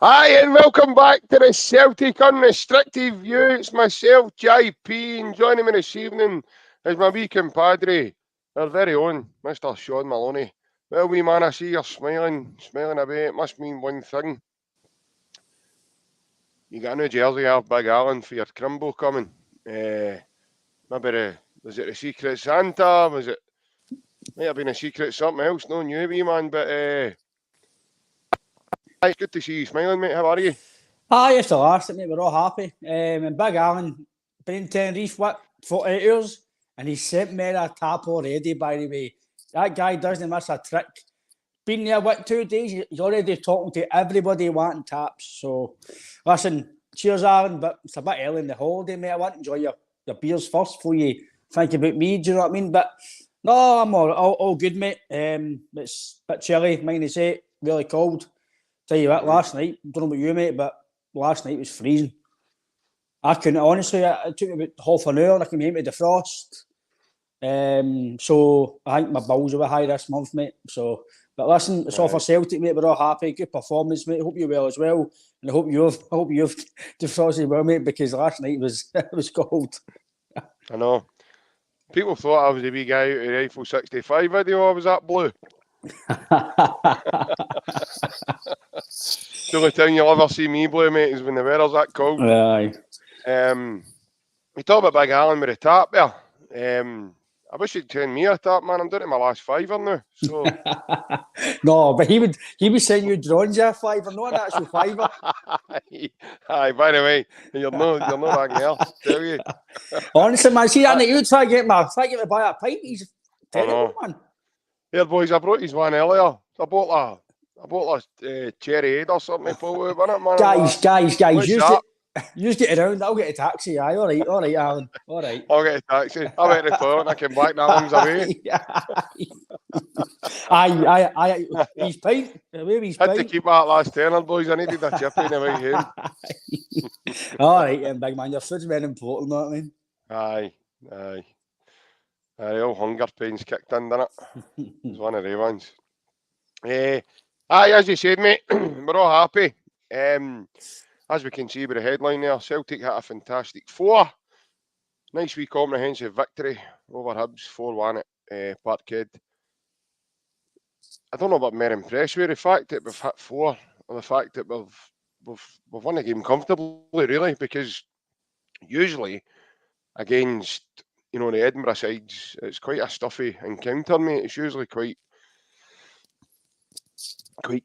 Hi, and welcome back to the Celtic Unrestricted View. It's myself, JP, and joining me this evening is my wee compadre, our very own Mr. Sean Maloney. Well, wee man, I see you're smiling away. It must mean one thing. You got a new jersey of Big Alan for your crumble coming. Maybe was it the Secret Santa? Might have been a secret something else, no new wee man, but it's good to see you smiling, mate. How are you? It's the last, mate. We're all happy. And Big Alan, been in Tenerife, 48 hours? And he sent me a tap already, by the way. That guy doesn't miss a trick. Been there, 2 days? He's already talking to everybody wanting taps. So, listen, cheers, Alan, but it's a bit early in the holiday, mate. I want to enjoy your beers first before you think about me, do you know what I mean? But, no, I'm all good, mate. It's a bit chilly, -8, really cold. Tell you what, last night, don't know about you, mate, but last night was freezing. I couldn't, honestly, it took me about half an hour and I came home to defrost. So I think my bills will be high this month, mate. So, but listen, it's all for Celtic, mate. We're all happy. Good performance, mate. Hope you're well as well. And I hope you've defrosted well, mate, because last night was it was cold. I know. People thought I was a wee guy out of the Eiffel 65 video. I was that blue. The only time you'll ever see me blue, mate, is when the weather's that cold. Aye. We talk about Big Alan with a tap there. I wish you'd send me a tap, man. I'm down to my last fiver now. So no, but he would send you drones a fiver, not an actual fiver. Aye, by the way, you're no that girl, tell you. Honestly, man, see that you try to get me buy a pint. He's terrible, man. Here, boys, I brought his one earlier. I bought a cherry aid or something to pull out, man. Guys, use it around. I'll get a taxi. Aye, all right, Alan. All right. I'll get a taxi. I'll get the toilet and I come back. That one's away. Aye. He's pint. Had to keep that last tenner, boys. I needed a chip in the way home. All right, big man. Your food's very important, know what I mean? Aye. The old hunger pains kicked in, didn't it? It's one of the ones. As you said, mate, we're all happy. As we can see by the headline there, Celtic had a fantastic 4. Nice wee comprehensive victory over Hibs, 4-1 at Parkhead. I don't know what more impressed with the fact that we've hit 4 or the fact that we've won the game comfortably, really, because usually against the Edinburgh sides, it's quite a stuffy encounter, mate. It's usually quite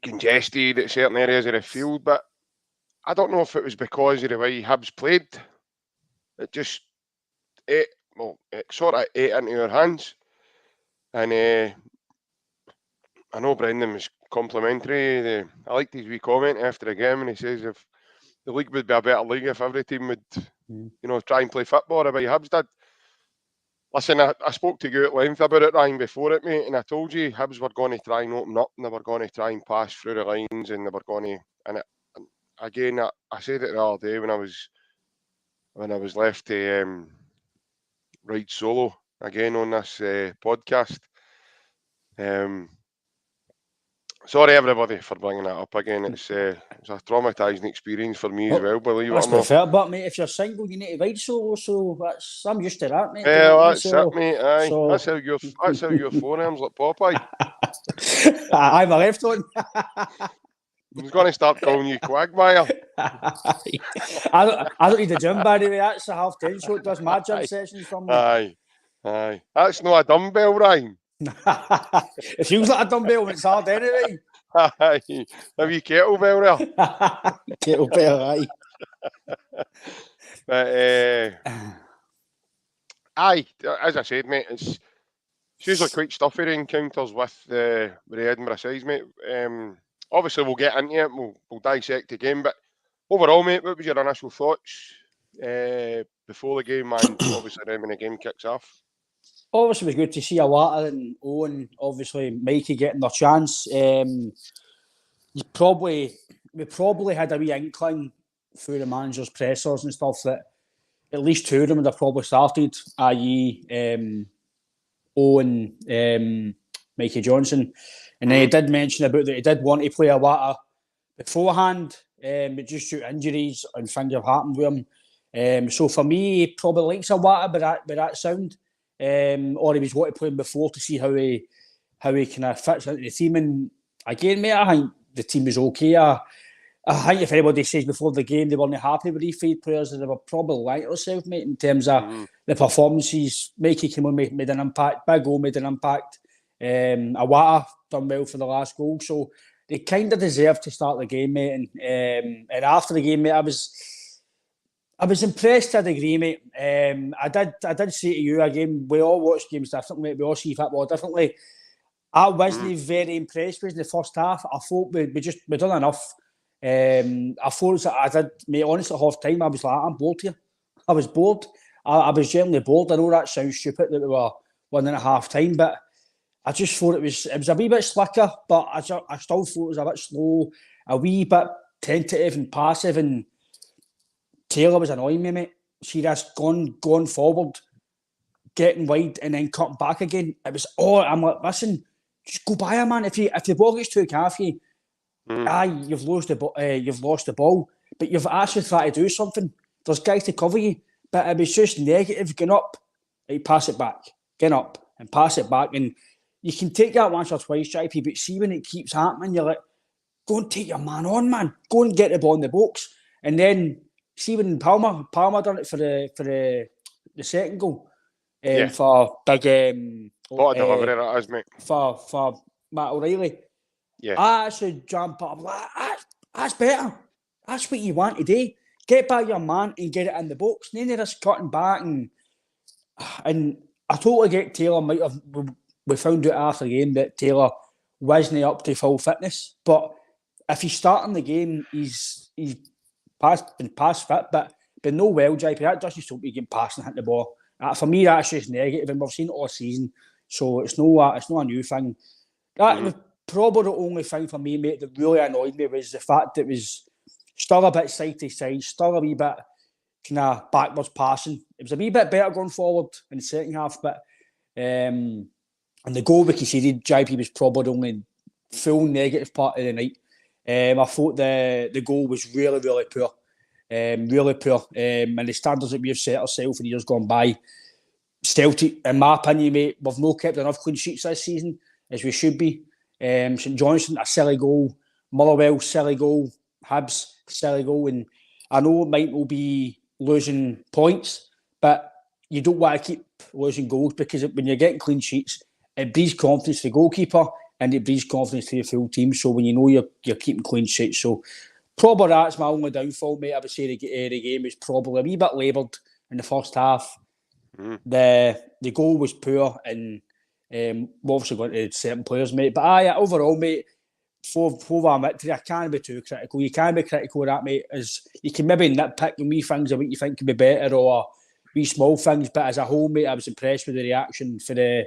congested at certain areas of the field, but I don't know if it was because of the way Hibs played. It just it sort of ate into our hands. And I know Brendan was complimentary. I liked his wee comment after the game, and he says if the league would be a better league if every team would try and play football the way Hibs did. Listen, I spoke to you at length about it, Ryan, before it, mate, and I told you Hibs were going to try and open up, and they were going to try and pass through the lines, and they were going to. And again, I said it the other day when I was left to ride solo again on this podcast. Sorry everybody for bringing that up again. It's a traumatising experience for me as well, believe it or not. Fair, but mate, if you're single, you need to ride solo, so I'm used to that, mate. Yeah, that's it, mate. Aye, so... that's how your forearms like Popeye. I'm a left one. He's going to start calling you Quagmire. I don't need the gym, by the way. That's a half-10 show. It does my gym sessions from me. Aye. That's not a dumbbell, Ryan. It feels like a dumbbell when it's hard anyway. Aye. Have you kettlebell there? Kettlebell, aye. But, aye, as I said, mate, it's usually quite stuffy, the encounters with the Edinburgh sides, mate. Obviously, we'll get into it, we'll dissect the game, but overall, mate, what was your initial thoughts before the game and obviously then when the game kicks off? Obviously, it was good to see Iwata and Owen, obviously Mikey getting their chance. We probably had a wee inkling through the manager's pressers and stuff that at least 2 of them would have probably started, i.e. Owen, Mikey Johnson. And then he did mention about that he did want to play Iwata beforehand, but just due to injuries and things have happened with him. So for me, he probably likes Iwata by that sound. Or he was wanting to play him before to see how he kind of fits into the team. And again, mate, I think the team is okay. I think if anybody says before the game they weren't happy with these field players, they were probably lying to themselves, mate, in terms of the performances. Mikey came on, made an impact. Big O made an impact. Iwata done well for the last goal. So they kind of deserved to start the game, mate. And after the game, mate, I was impressed to a degree, mate. I did say to you again, we all watch games differently, mate. We all see football differently. I wasn't very impressed with the first half. I thought we done enough. I thought I did, mate, honestly, at half time, I was like, I'm bored here. I was bored. I was genuinely bored. I know that sounds stupid that we were winning at half time, but I just thought it was a wee bit slicker, but I still thought it was a bit slow, a wee bit tentative and passive, and Taylor was annoying me, mate. She just gone forward, getting wide, and then cutting back again. It was I'm like, listen, just go by her, man. If the ball gets too calfy, you've lost the ball, but you've actually tried to do something. There's guys to cover you, but it was just negative. Getting up, right, pass it back, get up and pass it back, and you can take that once or twice, JP. But see when it keeps happening, you're like, go and take your man on, man. Go and get the ball in the box, and then see when Palmer done it for the second goal, for big what a delivery that is, mate. For Matt O'Reilly. Yeah, I actually jump up like, that's better. That's what you want to do. Get by your man and get it in the box. None of this cutting back and I totally get Taylor might have. We found out after the game that Taylor wasn't up to full fitness, but if he's starting the game, he's been past fit, but no well, JP. That doesn't stop you getting past and hitting the ball. For me, that's just negative, and we've seen it all season, so it's not a new thing. That was probably the only thing for me, mate, that really annoyed me was the fact that it was still a bit side to side, still a wee bit kind of backwards passing. It was a wee bit better going forward in the second half, but and the goal we conceded, JP, was probably the only full negative part of the night. I thought the goal was really, really poor. Really poor. And the standards that we've set ourselves in years gone by, Celtic, in my opinion, mate, we've not kept enough clean sheets this season, as we should be. St Johnstone, a silly goal. Motherwell, silly goal. Hibs, silly goal. And I know it might not be losing points, but you don't want to keep losing goals because when you're getting clean sheets, it breeds confidence to the goalkeeper and it breeds confidence to the full team. So when you know you're keeping clean sheets, so probably that's my only downfall, mate. I would say the game was probably a wee bit laboured in the first half. The goal was poor, and we're obviously going to certain players, mate. But overall, mate, for our victory, I can't be too critical. You can be critical of that, mate. As you can maybe nitpick and wee things of what you think could be better or wee small things. But as a whole, mate, I was impressed with the reaction for the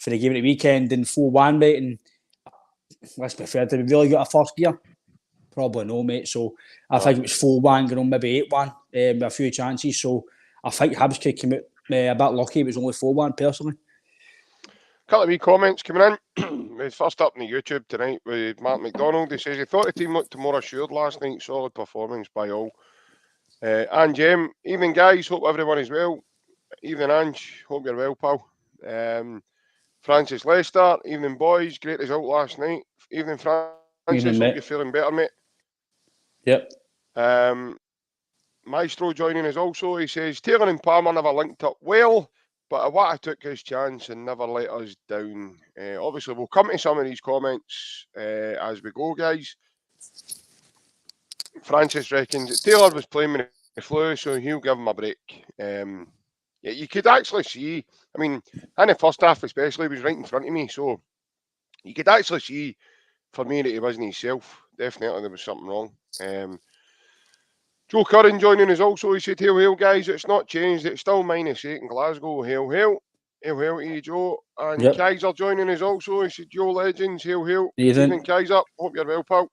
game at the weekend and 4-1, mate. And let's be fair, did we really get a first gear? Probably no, mate. So I think it was 4-1, going on maybe 8-1 with a few chances. So I think Hibs could come out a bit lucky. It was only 4-1 personally. Couple of wee comments coming in. First up on the YouTube tonight with Mark McDonald. He says he thought the team looked more assured last night. Solid performance by all. And Jem, evening guys. Hope everyone is well. Evening Ange. Hope you're well, pal. Francis Lester. Evening boys. Great result last night. Evening Francis. Evening, hope you're feeling better, mate. Yep. Maestro joining us also. He says Taylor and Palmer never linked up well, but Iwata took his chance and never let us down. Obviously, we'll come to some of these comments as we go, guys. Francis reckons Taylor was playing with the flu, so he'll give him a break. Yeah, you could actually see, I mean, in the first half especially, he was right in front of me, so you could actually see, for me, that he wasn't himself. Definitely there was something wrong. Joe Curran joining us also. He said, hail, hail, guys. It's not changed. It's still -8 in Glasgow. Hail, hail. Hail, hail to you, Joe. And Kaiser joining us also. He said, Joe Legends. Hail, hail. Evening, Kaiser. Hope you're well, pal.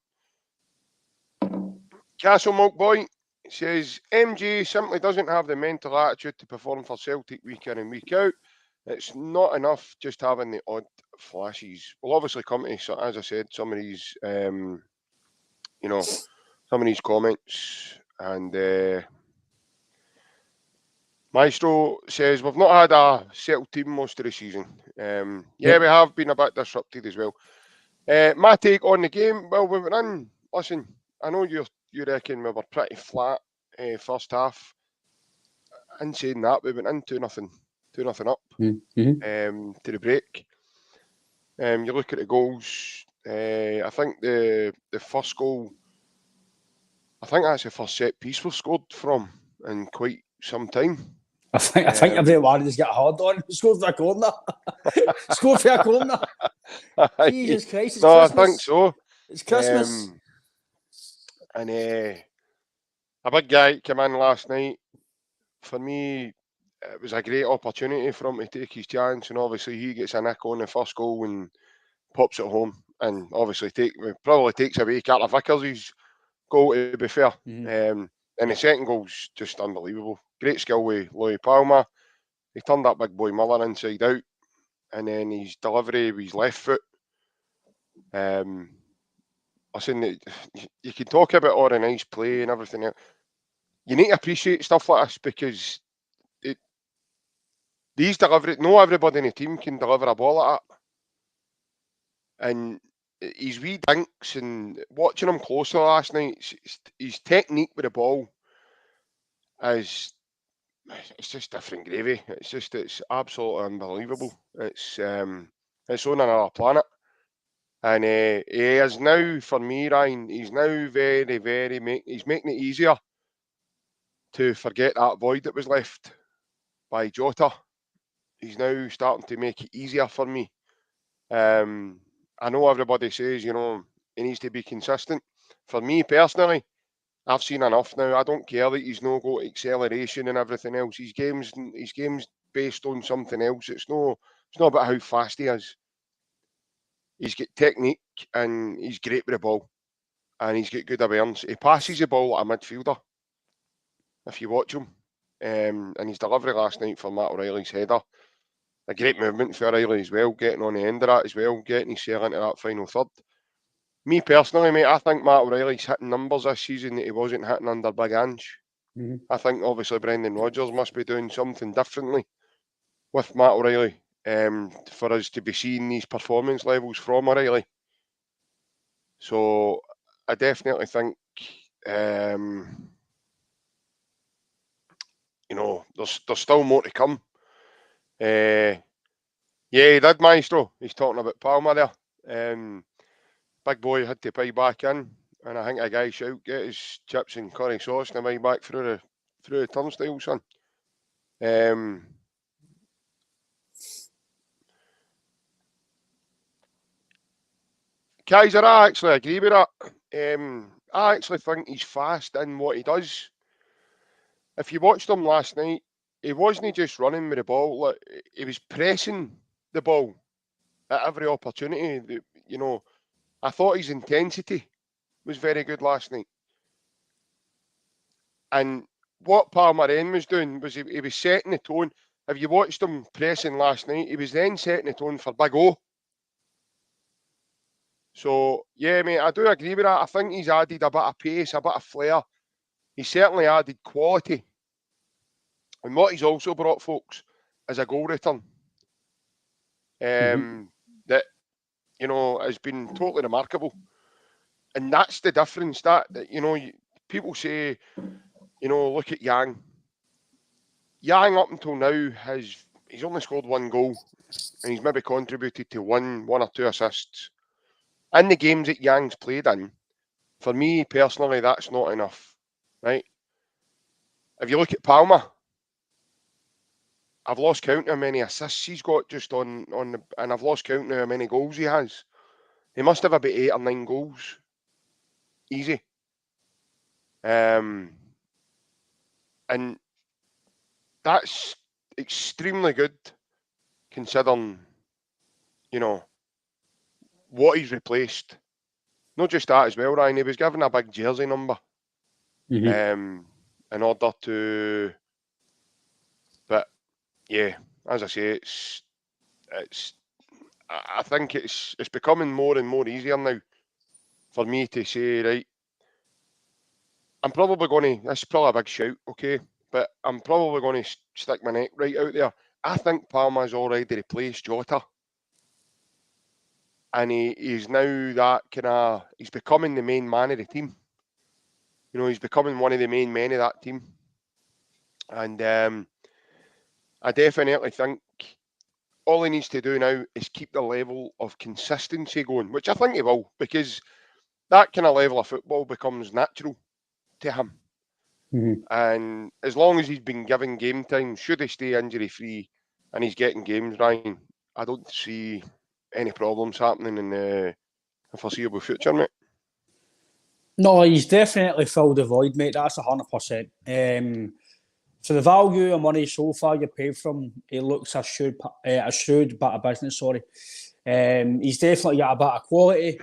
Castle Milk Boy says, MJ simply doesn't have the mental attitude to perform for Celtic week in and week out. It's not enough just having the odd flashes. We'll obviously come to, as I said, some of these you know, some of these comments. And Maestro says, we've not had a settled team most of the season. Yeah, we have been a bit disrupted as well. My take on the game, well, we went in, listen, I know you reckon we were pretty flat first half. In saying that, we went in 2-0 up to the break. You look at the goals, I think the first goal, I think that's the first set piece we've scored from in quite some time. I think everyone has got hard on. Scored for a corner. Scored for a corner. Jesus Christ, it's no, Christmas. I think so. It's Christmas. And a big guy came in last night. For me, it was a great opportunity for him to take his chance, and obviously he gets a nick on the first goal and pops it home, and obviously probably takes away Carter Vickers' goal, to be fair. And the second goal's just unbelievable. Great skill with Louis Palmer. He turned that big boy Muller inside out, and then his delivery with his left foot. Listen, you can talk about all the nice play and everything else. You need to appreciate stuff like this, because these delivery, not everybody in the team can deliver a ball like that. And his wee dinks, and watching him closer last night, his technique with the ball is, it's just different gravy. It's absolutely unbelievable. It's on another planet. And he is now, for me, Ryan, he's now very, very, he's making it easier to forget that void that was left by Jota. He's now starting to make it easier for me. I know everybody says, he needs to be consistent. For me personally, I've seen enough now. I don't care that he's no got acceleration and everything else. His game's based on something else. It's not about how fast he is. He's got technique and he's great with the ball, and he's got good awareness. He passes the ball like a midfielder, if you watch him. And his delivery last night for Matt O'Reilly's header, a great movement for O'Reilly as well, getting on the end of that as well, getting his sail into that final third. Me personally, mate, I think Matt O'Reilly's hitting numbers this season that he wasn't hitting under Big Ange. I think obviously Brendan Rodgers must be doing something differently with Matt O'Reilly for us to be seeing these performance levels from O'Reilly. So I definitely think, there's still more to come. Yeah, he did, Maestro. He's talking about Palmer there. Big boy had to pay back in, and I think a guy shout, get his chips and curry sauce and way back through the turnstile, son. Kaiser, I actually agree with that. I actually think he's fast in what he does. If you watched him last night, he wasn't just running with the ball. Like, he was pressing the ball at every opportunity. I thought his intensity was very good last night. And what Palmer then was doing was he was setting the tone. If you watched him pressing last night, he was then setting the tone for Big O. So, yeah, mate, I do agree with that. I think he's added a bit of pace, a bit of flair. He's certainly added quality. And what he's also brought, folks, is a goal return. That, has been totally remarkable. And that's the difference. That people say, look at Yang. Yang up until now he's only scored one goal, and he's maybe contributed to one or two assists. In the games that Yang's played in, for me personally, that's not enough, right? If you look at Palmer, I've lost count how many assists he's got just on the, and I've lost count how many goals he has. He must have about 8 or 9 goals, easy. And that's extremely good, considering, what he's replaced. Not just that as well, Ryan. He was given a big jersey number in order to. But yeah, as I say, it's. I think it's becoming more and more easier now for me to say, right, I'm probably going to, this is probably a big shout, okay, but I'm probably going to stick my neck right out there. I think Palmer's already replaced Jota. And he's now that kind of, he's becoming the main man of the team. You know, he's becoming one of the main men of that team. And I definitely think all he needs to do now is keep the level of consistency going, which I think he will, because that kind of level of football becomes natural to him. Mm-hmm. And as long as he's been given game time, should he stay injury free and he's getting games, Ryan, I don't see any problems happening in the foreseeable future, mate. No, he's definitely filled the void, mate. That's 100%. For the value of money so far you paid for him, he looks a shrewd bit of business. Sorry, he's definitely got a bit of quality.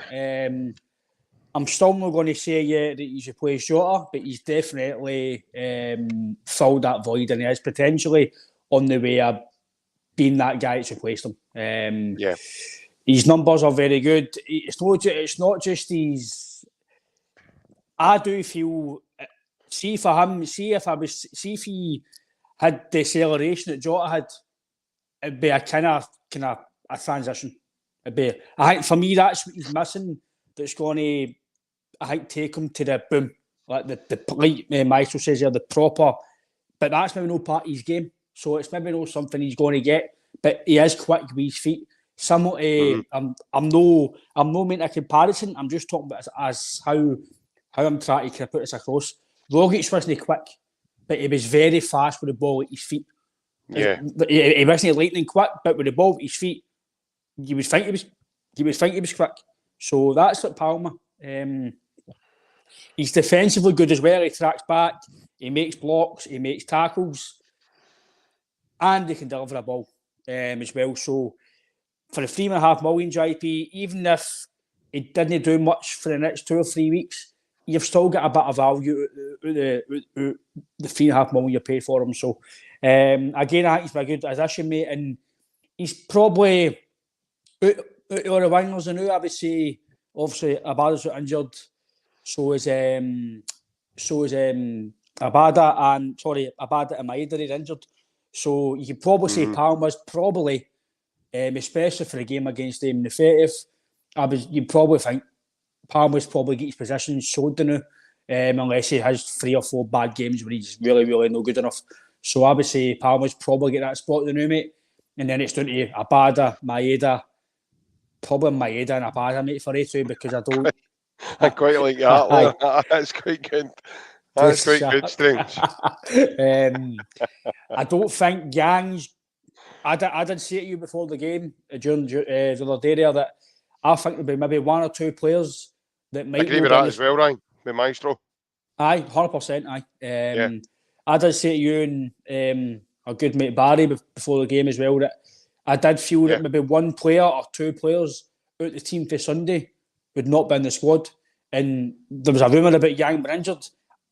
I'm still not going to say yet that he's replaced Jota, but he's definitely filled that void, and he is potentially on the way of being that guy that's replaced him. Yeah. His numbers are very good. It's not just his. I do feel. See for him. See if he had the acceleration that Jota had, it'd be a kind of a transition. It'd be. I think for me that's what he's missing. That's going to, I think, take him to the boom, like like Maestro says here, the proper. But that's maybe no part of his game. So it's maybe not something he's going to get. But he is quick with his feet. Somewhat, I'm no making a comparison. I'm just talking about as how I'm trying to put this across. Rogic wasn't quick, but he was very fast with the ball at his feet. Yeah, he wasn't lightning quick, but with the ball at his feet, you would think he was quick. So that's what Palmer. He's defensively good as well. He tracks back, he makes blocks, he makes tackles, and he can deliver a ball as well. So for the $3.5 million JP, even if he didn't do much for the next 2 or 3 weeks, you've still got a bit of value the $3.5 million you paid for him. So again, I think he's been a good addition, mate, and he's probably out of the wingers and I would say obviously Abada's injured, so is Abada and Maeda are injured. So you could probably say Palmer's probably, especially for a game against them in the 30th, you'd probably think Palmer's probably get his position showed now, unless he has 3 or 4 bad games where he's really, really not good enough. So I would say Palmer's probably get that spot now, mate. And then it's down to Abada, Maeda, probably Maeda and Abada, mate, for A2, because I don't... I quite like that. That's quite good. That's quite good, Strange. I don't think Yang's... I did say to you before the game, during the other day there, that I think there'll be maybe 1 or 2 players that might... I agree with that as well, Ryan, with Maestro. Aye, 100%, aye. I did say to you and our good mate Barry before the game as well that I did feel that maybe 1 player or 2 players out the team for Sunday would not be in the squad. And there was a rumour about Yang being injured.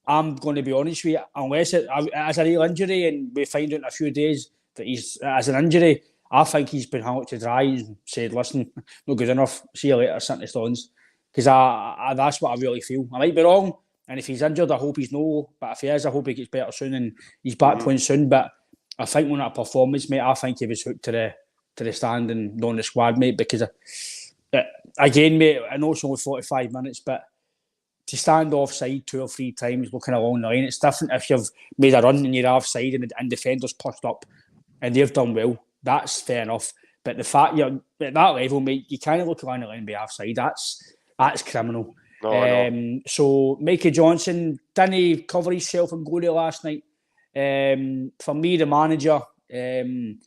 I'm going to be honest with you, unless it is a real injury and we find out in a few days that he's as an injury, I think he's been hung out to dry and said, listen, not good enough, see you later, sit in the stands. Because that's what I really feel. I might be wrong, and if he's injured, I hope he's no, but if he is, I hope he gets better soon and he's back playing soon. But I think when that performance, mate, I think he was hooked to the stand and not in the squad, mate, because again, mate, I know it's only 45 minutes, but to stand offside 2 or 3 times looking along the line, it's different if you've made a run and you're offside and defenders pushed up and they've done well. That's fair enough. But the fact you're at that level, mate, you can't look along the line and be offside. That's criminal. No. So Mikey Johnson didn't cover himself in glory last night. For me, the manager, 2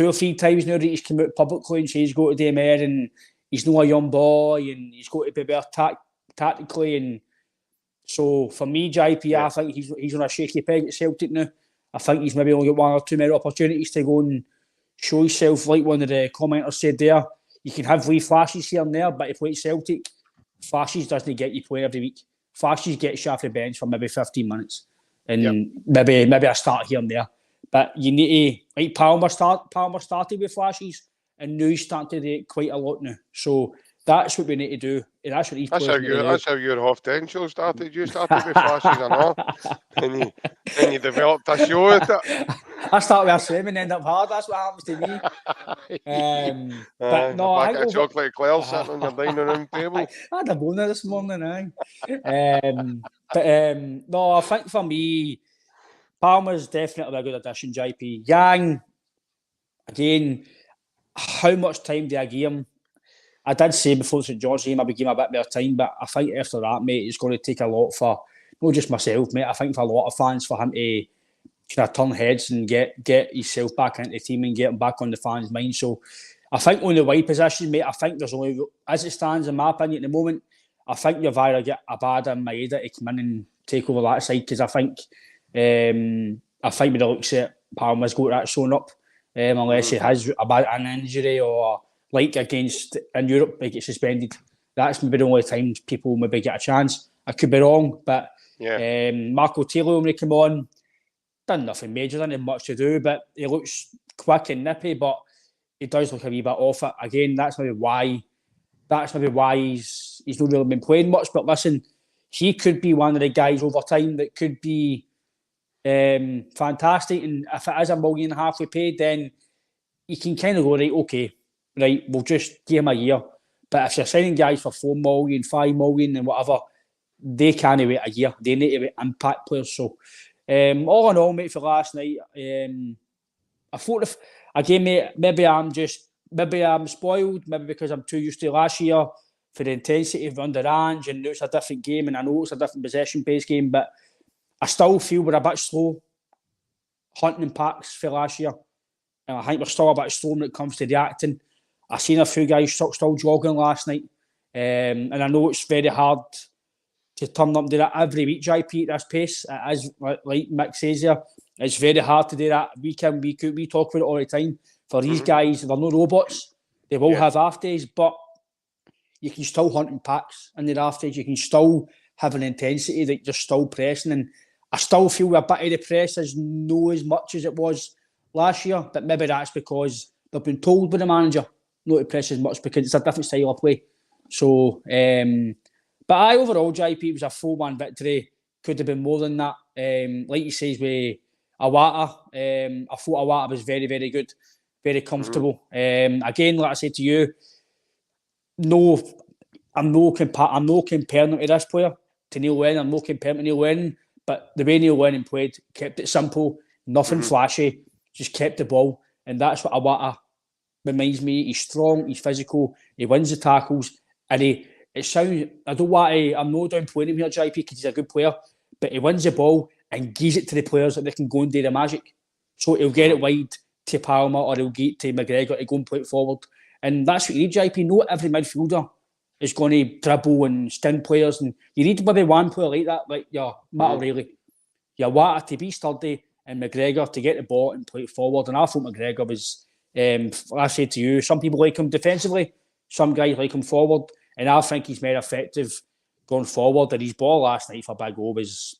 or 3 times now that he's come out publicly and said he's got to do more and he's not a young boy and he's got to be better tactically. And so for me, JP, I think he's on a shaky peg at Celtic now. I think he's maybe only got 1 or 2 more opportunities to go and show himself, like one of the commenters said there. You can have wee flashes here and there, but if you play Celtic, flashes doesn't get you playing every week. Flashes get you off the bench for maybe 15 minutes and maybe a start here and there. But you need to, like Palmer started with flashes and now he's starting to do it quite a lot now. So That's what we need to do. And that's what these That's players need to do. how your half potential started. You started with flashes and all, and you developed a show at it. I start with a swim and end up hard. That's what happens to me. But no, a I packet think of chocolate eclairs sitting on your dining room table. I had a boner this morning, no, I think for me, Palmer's definitely a good addition, JP. Yang, again, how much time do I give him? I did say before the St John's game, I would give him a bit more time, but I think after that, mate, it's going to take a lot for, not just myself, mate, I think for a lot of fans, for him to kind of turn heads and get himself back into the team and get him back on the fans' mind. So I think on the wide position, mate, I think there's only, as it stands, in my opinion, at the moment, I think you've either get Abada and Maeda to come in and take over that side, because I think with the looks at Palmer's got that shown up, unless he has an injury or like against in Europe, he gets suspended. That's maybe the only time people maybe get a chance. I could be wrong, but Marco Taylor, when he came on, done nothing major, didn't have much to do, but he looks quick and nippy, but he does look a wee bit off it. Again, that's maybe why he's not really been playing much. But listen, he could be one of the guys over time that could be fantastic. And if it is $1.5 million we paid, then you can kind of go, right, okay, right, we'll just give him a year. But if you're signing guys for 4 million, 5 million, and whatever, they can't wait a year. They need to be impact players. So, all in all, mate, for last night, I thought, again, mate, maybe I'm spoiled, maybe because I'm too used to last year for the intensity of under Ange, and it's a different game, and I know it's a different possession-based game, but I still feel we're a bit slow hunting packs for last year. And I think we're still a bit slow when it comes to reacting. I seen a few guys still jogging last night. And I know it's very hard to turn up and do that every week, JP, at this pace. It is, like Mick says here, it's very hard to do that week in, week out. We talk about it all the time. For these guys, they're no robots. They will have half days, but you can still hunt in packs in the half days. You can still have an intensity that you're still pressing. And I still feel a bit of the press is not as much as it was last year, but maybe that's because they've been told by the manager not to press as much because it's a different style of play. So, but overall, JP, was a 4-1 victory. Could have been more than that. Like you say, with Iwata, I thought Iwata was very, very good, very comfortable. Again, like I said to you, I'm not comparing him to this player, to Neil Lennon. I'm not comparing him to Neil Lennon, but the way Neil Lennon played, kept it simple, nothing flashy, just kept the ball, and that's what Iwata reminds me. He's strong, he's physical, he wins the tackles, and I'm not downplaying him here, JP, because he's a good player, but he wins the ball and gives it to the players that they can go and do the magic. So he'll get it wide to Palmer, or he'll get it to McGregor to go and play it forward. And that's what you need, JP. Not every midfielder is going to dribble and sting players, and you need maybe one player like that, like Matt O'Reilly. Your Water to be sturdy, and McGregor to get the ball and play it forward. And I thought McGregor was, I said to you, some people like him defensively, some guys like him forward, and I think he's more effective going forward. And his ball last night for Big O was,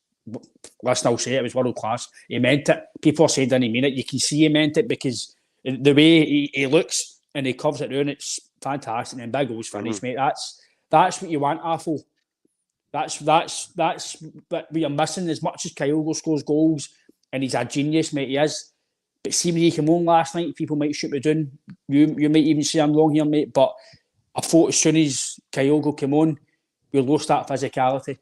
listen, I'll say it was world class. He meant it. People are saying, didn't he mean it? You can see he meant it because the way he looks and he covers it down, it's fantastic. And Big O's finish, mate. That's what you want, Affle. That's what you're missing. As much as Kyogo scores goals and he's a genius, mate, he is. But see, when he came on last night, people might shoot me down. You might even say I'm wrong here, mate. But I thought as soon as Kyogo came on, we lost that physicality.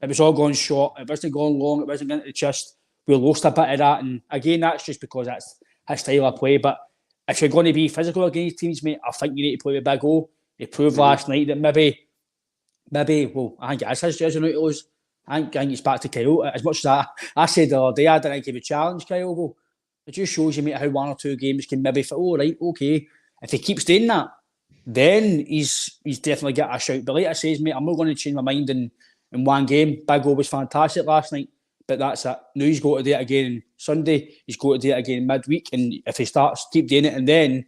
It was all going short. It wasn't going long. It wasn't going to the chest. We lost a bit of that. And again, that's just because that's his style of play. But if you're going to be physical against teams, mate, I think you need to play with Big O. He proved last night that maybe, well, I think it is his jersey now to lose. I think it's back to Kyogo. As much as I said the other day, I didn't think he would challenge Kyogo. It just shows you, mate, how 1 or 2 games can maybe fit. Oh, right, okay. If he keeps doing that, then he's definitely got a shout. But like I says, mate, I'm not going to change my mind in one game. Big O was fantastic last night, but that's it. Now he's got to do it again on Sunday. He's got to do it again midweek. And if he starts, keep doing it, and then,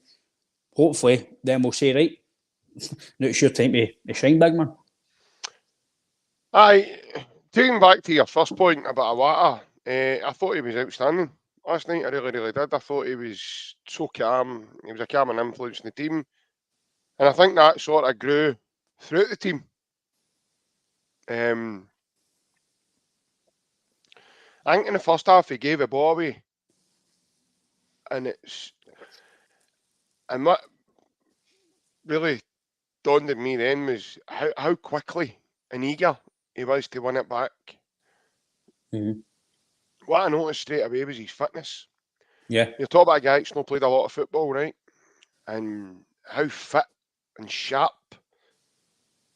hopefully, then we'll say, right, now it's your time to shine, big man. Aye, taking back to your first point about Iwata, I thought he was outstanding last night. I really, really did. I thought he was so calm. He was a calming influence in the team. And I think that sort of grew throughout the team. I think in the first half he gave a ball away, and what really dawned on me then was how quickly and eager he was to win it back. Mm-hmm. What I noticed straight away was his fitness. Yeah. You're talking about a guy that's not played a lot of football, right? And how fit and sharp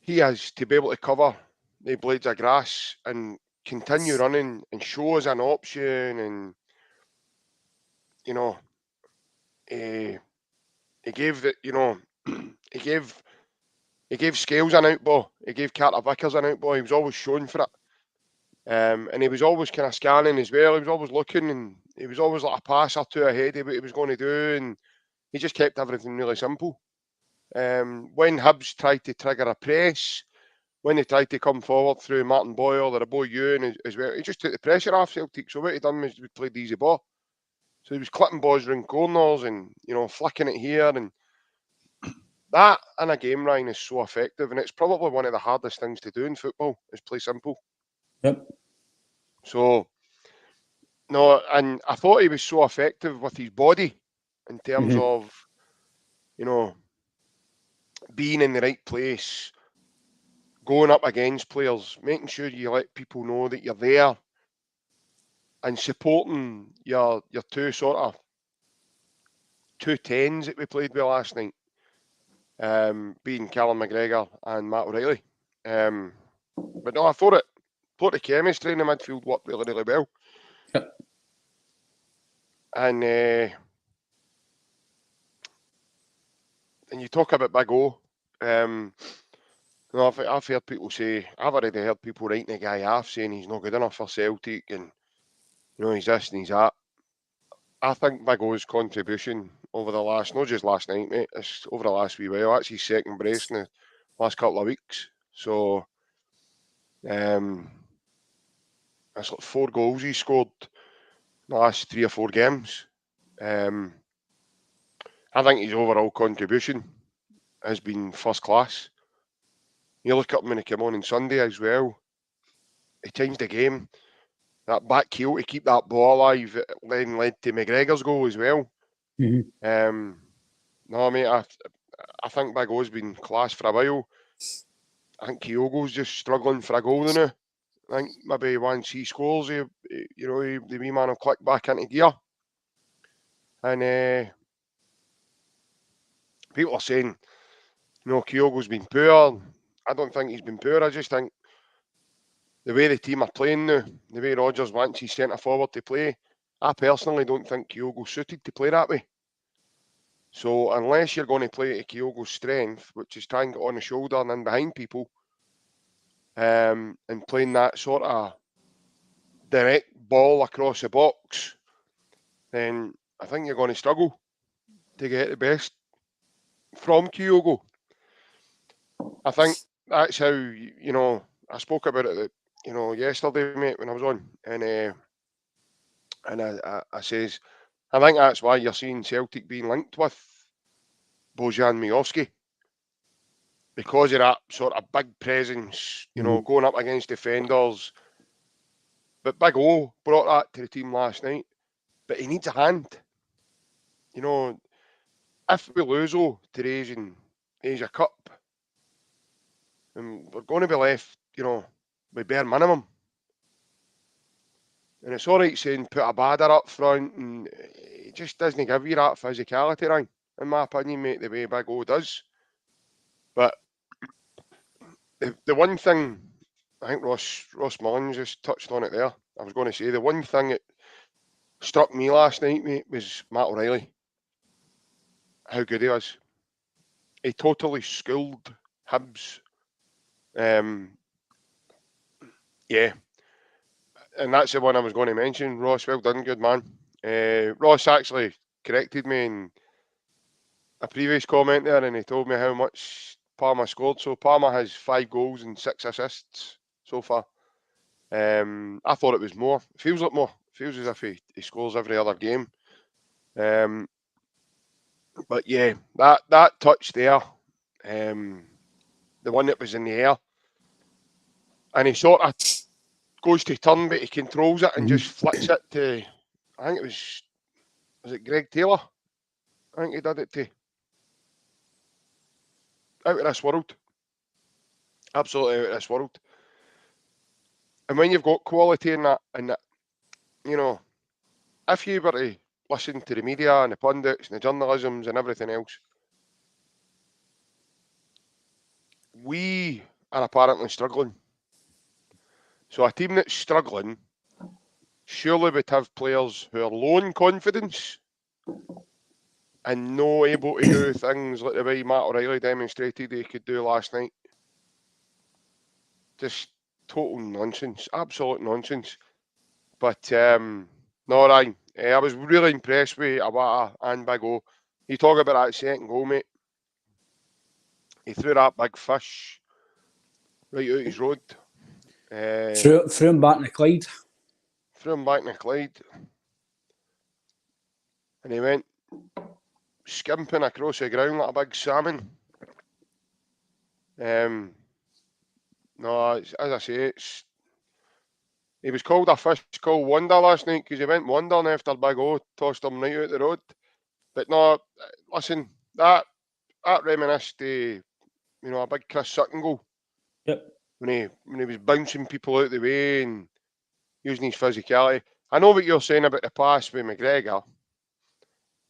he is to be able to cover the blades of grass and continue running and show us an option. And you know, he gave the he gave Scales an out ball. He gave Carter Vickers an out ball. He was always showing for it. And he was always kind of scanning as well. He was always looking, and he was always like a pass or two ahead of what he was going to do. And he just kept everything really simple. When Hibs tried to trigger a press, when they tried to come forward through Martin Boyle or Boy Ewan as well, he just took the pressure off Celtic. So what he done was he played the easy ball. So he was clipping balls around corners and flicking it here, and that in a game, Ryan, is so effective, and it's probably one of the hardest things to do in football is play simple. Yep. So no, and I thought he was so effective with his body in terms of being in the right place, going up against players, making sure you let people know that you're there, and supporting your two two tens that we played with last night, being Callum McGregor and Matt O'Reilly. But no, I thought the chemistry in the midfield worked really, really well. Yep. And you talk about Big O. I've heard people say, I've already heard people writing the guy off saying he's not good enough for Celtic and he's this and he's that. I think Big O's contribution over the last, not just last night, mate, it's over the last wee while. That's his second brace in the last couple of weeks. So, that's like 4 goals he scored in the last 3 or 4 games. I think his overall contribution has been first class. You look up him when he came on Sunday as well. He changed the game. That back heel to keep that ball alive then led to McGregor's goal as well. Mm-hmm. No, mate, I think Big O's been class for a while. I think Kyogo's just struggling for a goal now. I think maybe once he scores, the wee man will click back into gear. And people are saying, Kyogo's been poor. I don't think he's been poor. I just think the way the team are playing now, the way Rodgers wants his centre forward to play, I personally don't think Kyogo's suited to play that way. So unless you're going to play to Kyogo's strength, which is trying to get on the shoulder and in behind people, and playing that sort of direct ball across the box, then I think you're going to struggle to get the best from Kyogo. I think that's how, I spoke about it, yesterday, mate, when I was on, and I says, I think that's why you're seeing Celtic being linked with Bojan Miovski, because of that sort of big presence, going up against defenders. But Big O brought that to the team last night. But he needs a hand. If we lose to the Asia Cup, and we're going to be left, with bare minimum. And it's all right saying put a badder up front, and it just doesn't give you that physicality, right? In my opinion, mate, the way Big O does. But the one thing, I think Ross Mullins just touched on it there. I was going to say, the one thing that struck me last night, mate, was Matt O'Reilly. How good he was. He totally schooled Hibs. Yeah. And that's the one I was going to mention. Ross, well done, good man. Ross actually corrected me in a previous comment there, and he told me how much Palmer scored. So Palmer has 5 goals and 6 assists so far. I thought it was more. It feels like more. It feels as if he scores every other game. But yeah, that touch there, the one that was in the air, and he sort of goes to turn, but he controls it and just flicks it to, I think it was it Greg Taylor? I think he did it to. Out of this world. Absolutely out of this world. And when you've got quality in that, you know, if you were to listen to the media and the pundits and the journalisms and everything else, we are apparently struggling. So a team that's struggling surely would have players who are low in confidence and no able to do things like the way Matt O'Reilly demonstrated he could do last night. Just total nonsense, absolute nonsense. But no, Ryan, I was really impressed with Iwata and Big O. You talk about that second goal, mate. He threw that big fish right out his road. Threw him back in the Clyde. Threw him back in the Clyde. And he went skimping across the ground like a big salmon. No, as I say, he was called a fish called Wonder last night because he went wandering after Big O, tossed him right out the road. But no, listen, that reminisced a big Chris Sutton goal. Yep. When he was bouncing people out the way and using his physicality. I know what you're saying about the pass with McGregor.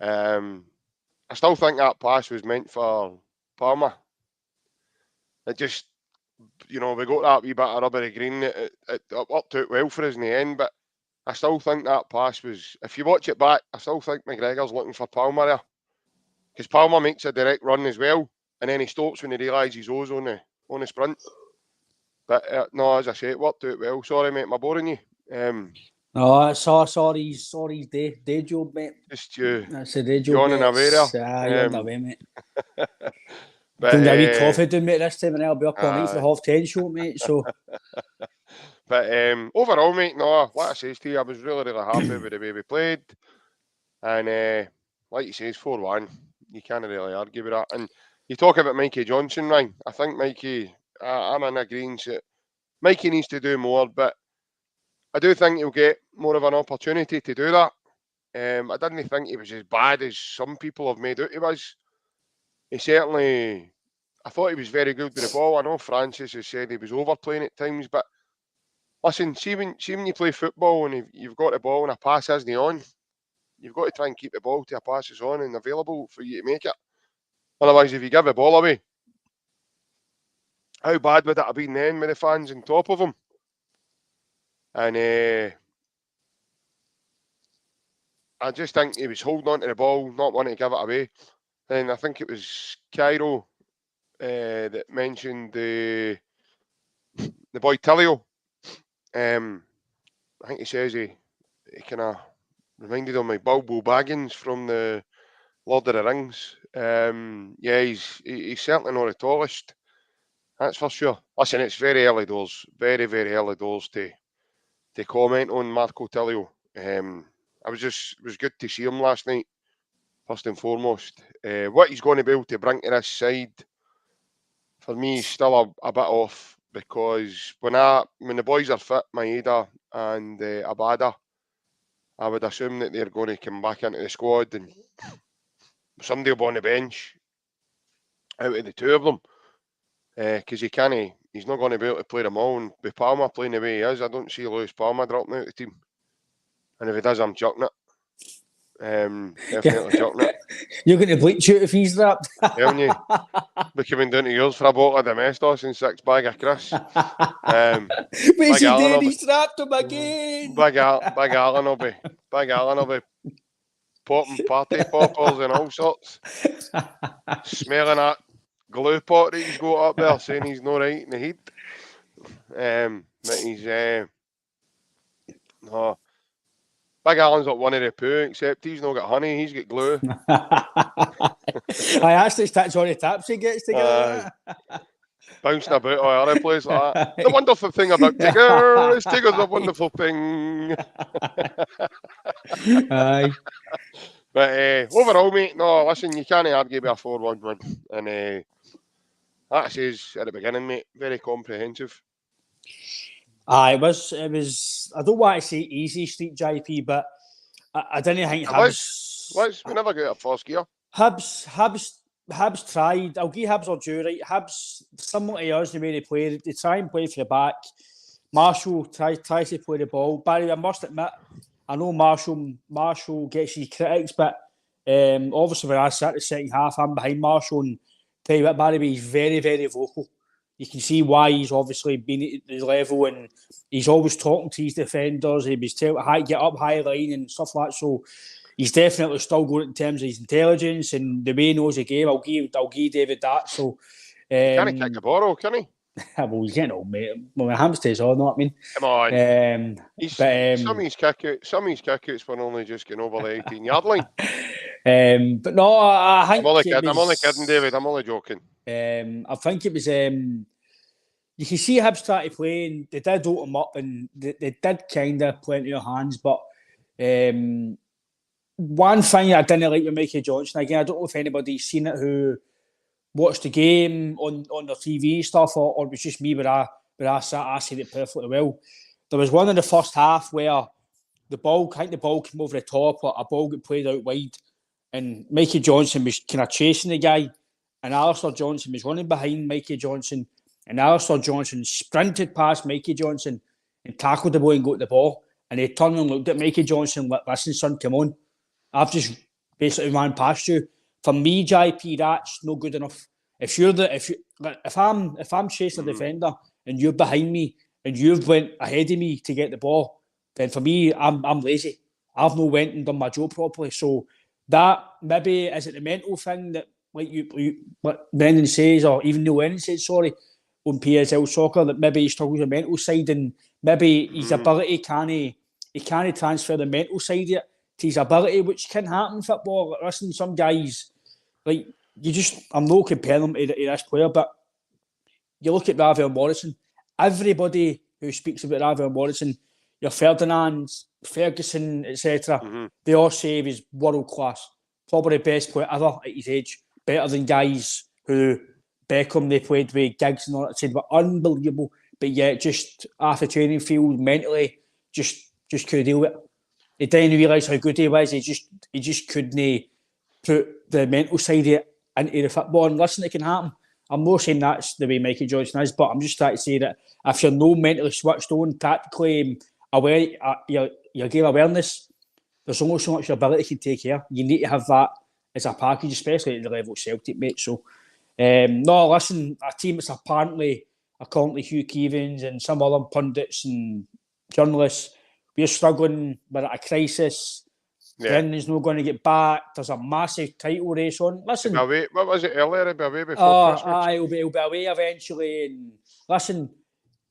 I still think that pass was meant for Palmer. It just, we got that wee bit of rubbery green. It worked out well for us in the end, but I still think that pass was, if you watch it back, I still think McGregor's looking for Palmer there. Because Palmer makes a direct run as well, and then he stops when he realises O's on the sprint. But no, as I say, it worked out well. Sorry, mate, am I boring you? No, I saw his day job, mate. Just you. That's a day job, Yawning away there. Yawning away, mate. But, Don't get a wee coffee doing, mate, this time, and I'll be up all night for the 10:30 show, mate. So. But overall, mate, no, like I says to you, I was really, really happy with the way we played. And like you say, it's 4-1. You can't really argue with that. And you talk about Mikey Johnson, Ryan. I think Mikey, I'm in agreement that Mikey needs to do more, but I do think he'll get more of an opportunity to do that. I didn't think he was as bad as some people have made out he was. He certainly, I thought he was very good with the ball. I know Francis has said he was overplaying at times, but listen, see when you play football and you've got the ball and a pass isn't on, you've got to try and keep the ball till a pass is on and available for you to make it. Otherwise, if you give the ball away, how bad would it have been then with the fans on top of him? And I just think he was holding on to the ball, not wanting to give it away. And I think it was Cairo that mentioned the boy Tillio. I think he says he kind of reminded him of Bilbo Baggins from the Lord of the Rings. Yeah, he's certainly not the tallest. That's for sure. Listen, it's very early doors. Very, very early doors to comment on Marco Tillio. It was good to see him last night, first and foremost. What he's going to be able to bring to this side, for me, is still a bit off, because when the boys are fit, Maeda and Abada, I would assume that they're going to come back into the squad and somebody will be on the bench out of the two of them, because he's not going to be able to play them all. And with Palmer playing the way he is, I don't see Lewis Palmer dropping out of the team. And if he does, I'm chucking it. Definitely chucking it. You're going to bleach out if he's dropped. Haven't you? We're coming down to yours for a bottle of Domestos and 6 bag of Chris. Where's he doing? He's trapped him again. Big Alan will be popping party poppers and all sorts. Smelling that glue pot that he's got up there, saying he's not right in the heat. But he's no. Big Alan's not one of the poo, except he's not got honey, he's got glue. I actually touch all the taps he gets together. Bouncing about all other places like that. The wonderful thing about Tigger is Tigger's a wonderful thing. Aye. But overall, mate, no, listen, you can't argue with a 4-1 win. And That says at the beginning, mate. Very comprehensive. It was. I don't want to say easy street JP, but I didn't think Let's. We never get a first gear. Hibs tried. I'll give Hibs or due, right? Hibs, similar to us, the way they play, they try and play for the back. Marshall tries to play the ball. Barry, I must admit, I know Marshall gets his critics, but obviously when I sat the second half, I'm behind Marshall, and tell you what, Barry, he's very, very vocal. You can see why he's obviously been at his level, and he's always talking to his defenders. He was telling how to get up high line and stuff like that. So he's definitely still good in terms of his intelligence and the way he knows the game. I'll give David that. So can he kick the ball, can he? Well, you can't know, mate. Well, my hamster's on, know what I mean? Come on. Some of his kickouts were only just getting over the 18-yard line. But no, I think I'm only kidding, David. I'm only joking. I think it was. You can see Hibs try to play, and they did open them up, and they did kind of play into your hands. But one thing I didn't like with Mikey Johnstone, again, I don't know if anybody's seen it who watched the game on their TV stuff, or it was just me, but I said it perfectly well. There was one in the first half where the ball came over the top, or a ball got played out wide, and Mikey Johnstone was kind of chasing the guy, and Alistair Johnson was running behind Mikey Johnson, and Alistair Johnson sprinted past Mikey Johnson and tackled the boy and got the ball, and he turned and looked at Mikey Johnson like, listen, son, come on. I've just basically ran past you. For me, JP, that's no good enough. If I'm chasing a defender and you're behind me and you've went ahead of me to get the ball, then for me, I'm lazy. I've not went and done my job properly. So that maybe is it the mental thing that, like what Brendan says, or even Neil Lennon says, sorry, on PSL soccer, that maybe he struggles with the mental side, and maybe his ability can't transfer the mental side of it to his ability, which can happen in football. Like, listen, some guys, like, I'm not comparing them to this player, but you look at Ravel Morrison, everybody who speaks about Ravel Morrison, your Ferdinands, Ferguson, etc., they all say he's world class. Probably the best player ever at his age. Better than guys who Beckham, they played with, Giggs and all that, said were unbelievable, but yet just off the training field, mentally, just couldn't deal with it. He didn't realise how good he was. He just couldn't put the mental side of it into the football. And listen, it can happen. I'm not saying that's the way Mikey Johnstone is, but I'm just trying to say that if you're not mentally switched on, tactically aware, your game awareness, there's only so much your ability can take care. You need to have that as a package, especially at the level of Celtic, mate. So, no, listen, a team that's apparently, according to Hugh Keevins and some other pundits and journalists, we're struggling, we're at a crisis. Yeah. Brendan's not going to get back. There's a massive title race on. Listen, what was it earlier? He'll be away before Christmas. He'll be away eventually. And listen,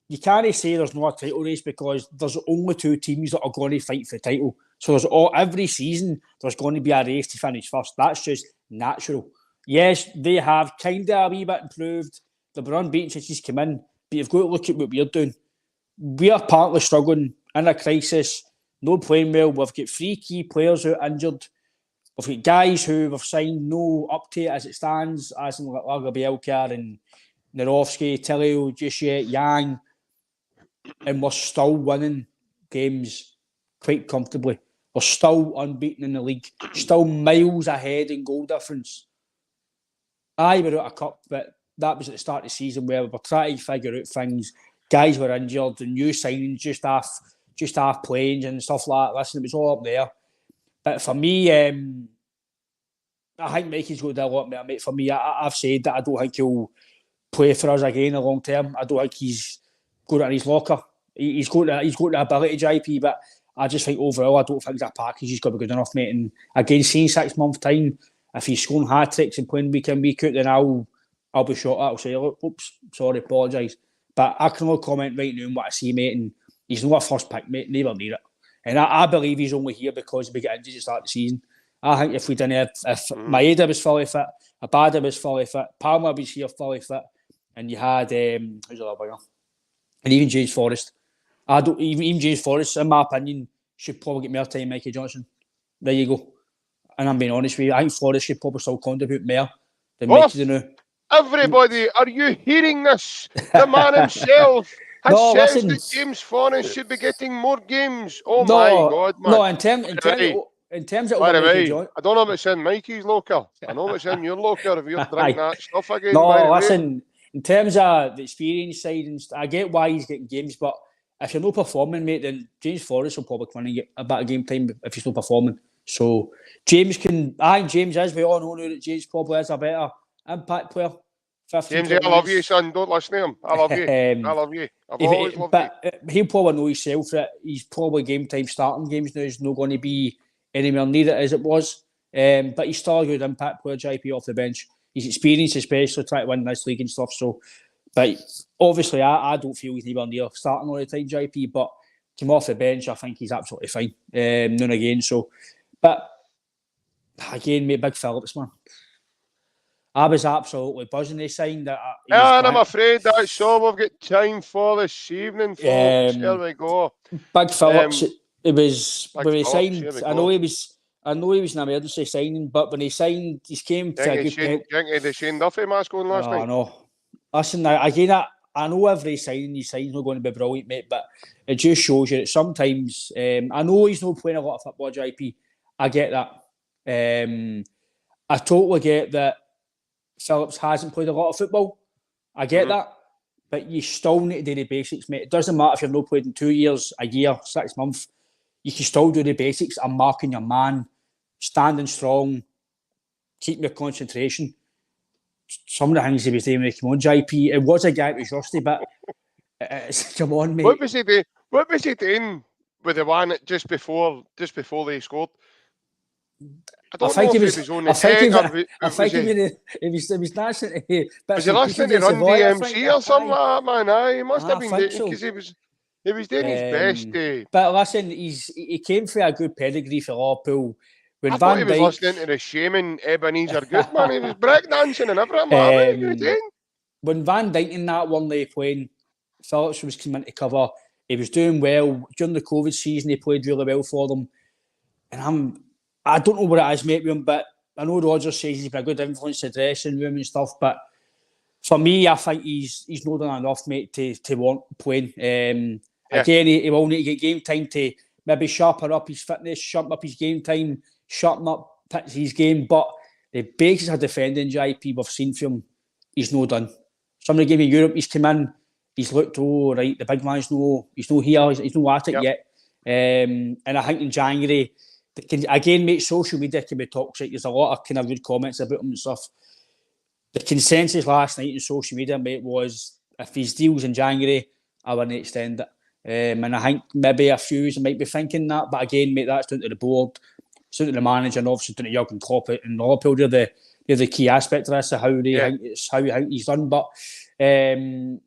you can't say there's no title race because there's only two teams that are going to fight for the title. So every season there's going to be a race to finish first. That's just natural. Yes, they have kind of a wee bit improved. They've been unbeaten since he's come in, but you've got to look at what we're doing. We are partly struggling in a crisis, no playing well. We've got 3 key players who are injured. We've got guys who we've signed no up to it as it stands, as in Lagerbielka and Nerofsky, Tilio, just yet, Yang, and we're still winning games quite comfortably. We're still unbeaten in the league, still miles ahead in goal difference. We're out of cup, but that was at the start of the season where we were trying to figure out things. Guys were injured and new signings just half playing and stuff like that. Listen, it was all up there. But for me, I think Mikey's got to do a lot more, mate. For me, I've said that I don't think he'll play for us again in the long term. I don't think he's got it in his locker. He's got the ability, JP, but I just think overall, I don't think that package is going to be good enough, mate. And again, seeing 6 months' time, if he's scoring hat-tricks and playing week in, week out, then I'll be shot at. I'll say, oops, sorry, apologise. But I can only comment right now on what I see, mate, and he's not a first pick, mate, never near it. And I believe he's only here because we get injured at the start of the season. I think if we didn't have, if Maeda was fully fit, Abada was fully fit, Palmer was here fully fit, and you had, who's the other winger? And even James Forrest. Even James Forrest, in my opinion, should probably get more time than Mikey Johnstone. There you go. And I'm being honest with you, I think Forrest should probably still contribute more than Mikey do now. Everybody, are you hearing this? The man himself has No, says listen. that James Forrest should be getting more games. Oh my No, God, man. no. In terms of By over the Mikey way, John. I don't know if it's in Mikey's locker. I know if it's in your locker if you're drinking that stuff again, by No, the way. listen. In terms of the experience side, I get why he's getting games, but if you're not performing, mate, then James Forrest will probably come in and get a bit of game time if he's not performing. So James can. I think James is. We all know now that James probably is a better impact player. 15, James, 20 I love you, minutes. son. Don't listen to him. I love you. I love you. I've always loved you. But he'll probably know himself that he's probably game time starting games now is not going to be anywhere near it as it was. But he's still a good impact player, JP, off the bench. He's experienced, especially trying to win this league and stuff. So, but obviously, I don't feel he's anywhere near starting all the time, JP. But come off the bench, I think he's absolutely fine. None again. So, but again, mate, big Phillips, man. I was absolutely buzzing. They signed that. And I'm afraid that's all we've got time for this evening, folks. Here we go. Big Phillips. It was Big when he Phillips, signed. I know he was an emergency signing, but when he signed, he came for a good pay. The Shane Duffy mask on last night. I know. Listen, again, I know every signing he signs not going to be brilliant, mate, but it just shows you that sometimes. I know he's not playing a lot of football, JP. I get that. I totally get that. Phillips hasn't played a lot of football. I get that. But you still need to do the basics, mate. It doesn't matter if you've not played in 2 years, a year, 6 months. You can still do the basics of marking your man, standing strong, keeping your concentration. Some of the things he was doing when he came on, JP, it was a guy that was rusty, but come on, mate. What was he doing with the one just before they scored? I think he was on the deck. I think he was dancing. Was he listening to Run DMC or something like that, man? Aye, he must have been because he was doing his best. But listen, he came for a good pedigree for Liverpool. I thought he was listening to the Shaman Ebenezer Goodman. He was breakdancing and everything. What was he doing? When Van Dijk and that one they playing, Phillips was coming to cover. He was doing well during the COVID season. He played really well for them, and I don't know what it is, mate, with him, but I know Rodgers says he's been a good influence to the dressing room and stuff, but for me, I think he's not done enough, mate, to want playing. Again, he will need to get game time to maybe sharpen up his fitness, sharpen up his game time, sharpen up his game, but the basics of defending, JP, we've seen from him, he's not done. Some of the game in Europe, he's come in, he's looked, right, the big man's he's not here, he's not at it yet. And I think in January, again, mate, social media can be toxic. There's a lot of kind of rude comments about him and stuff. The consensus last night in social media, mate, was if his deal's in January, I wouldn't extend it. And I think maybe a few might be thinking that. But again, mate, that's down to the board, it's down to the manager, and obviously down to Jurgen Klopp and Liverpool. They're the key aspect of this, of how you think he's done. But I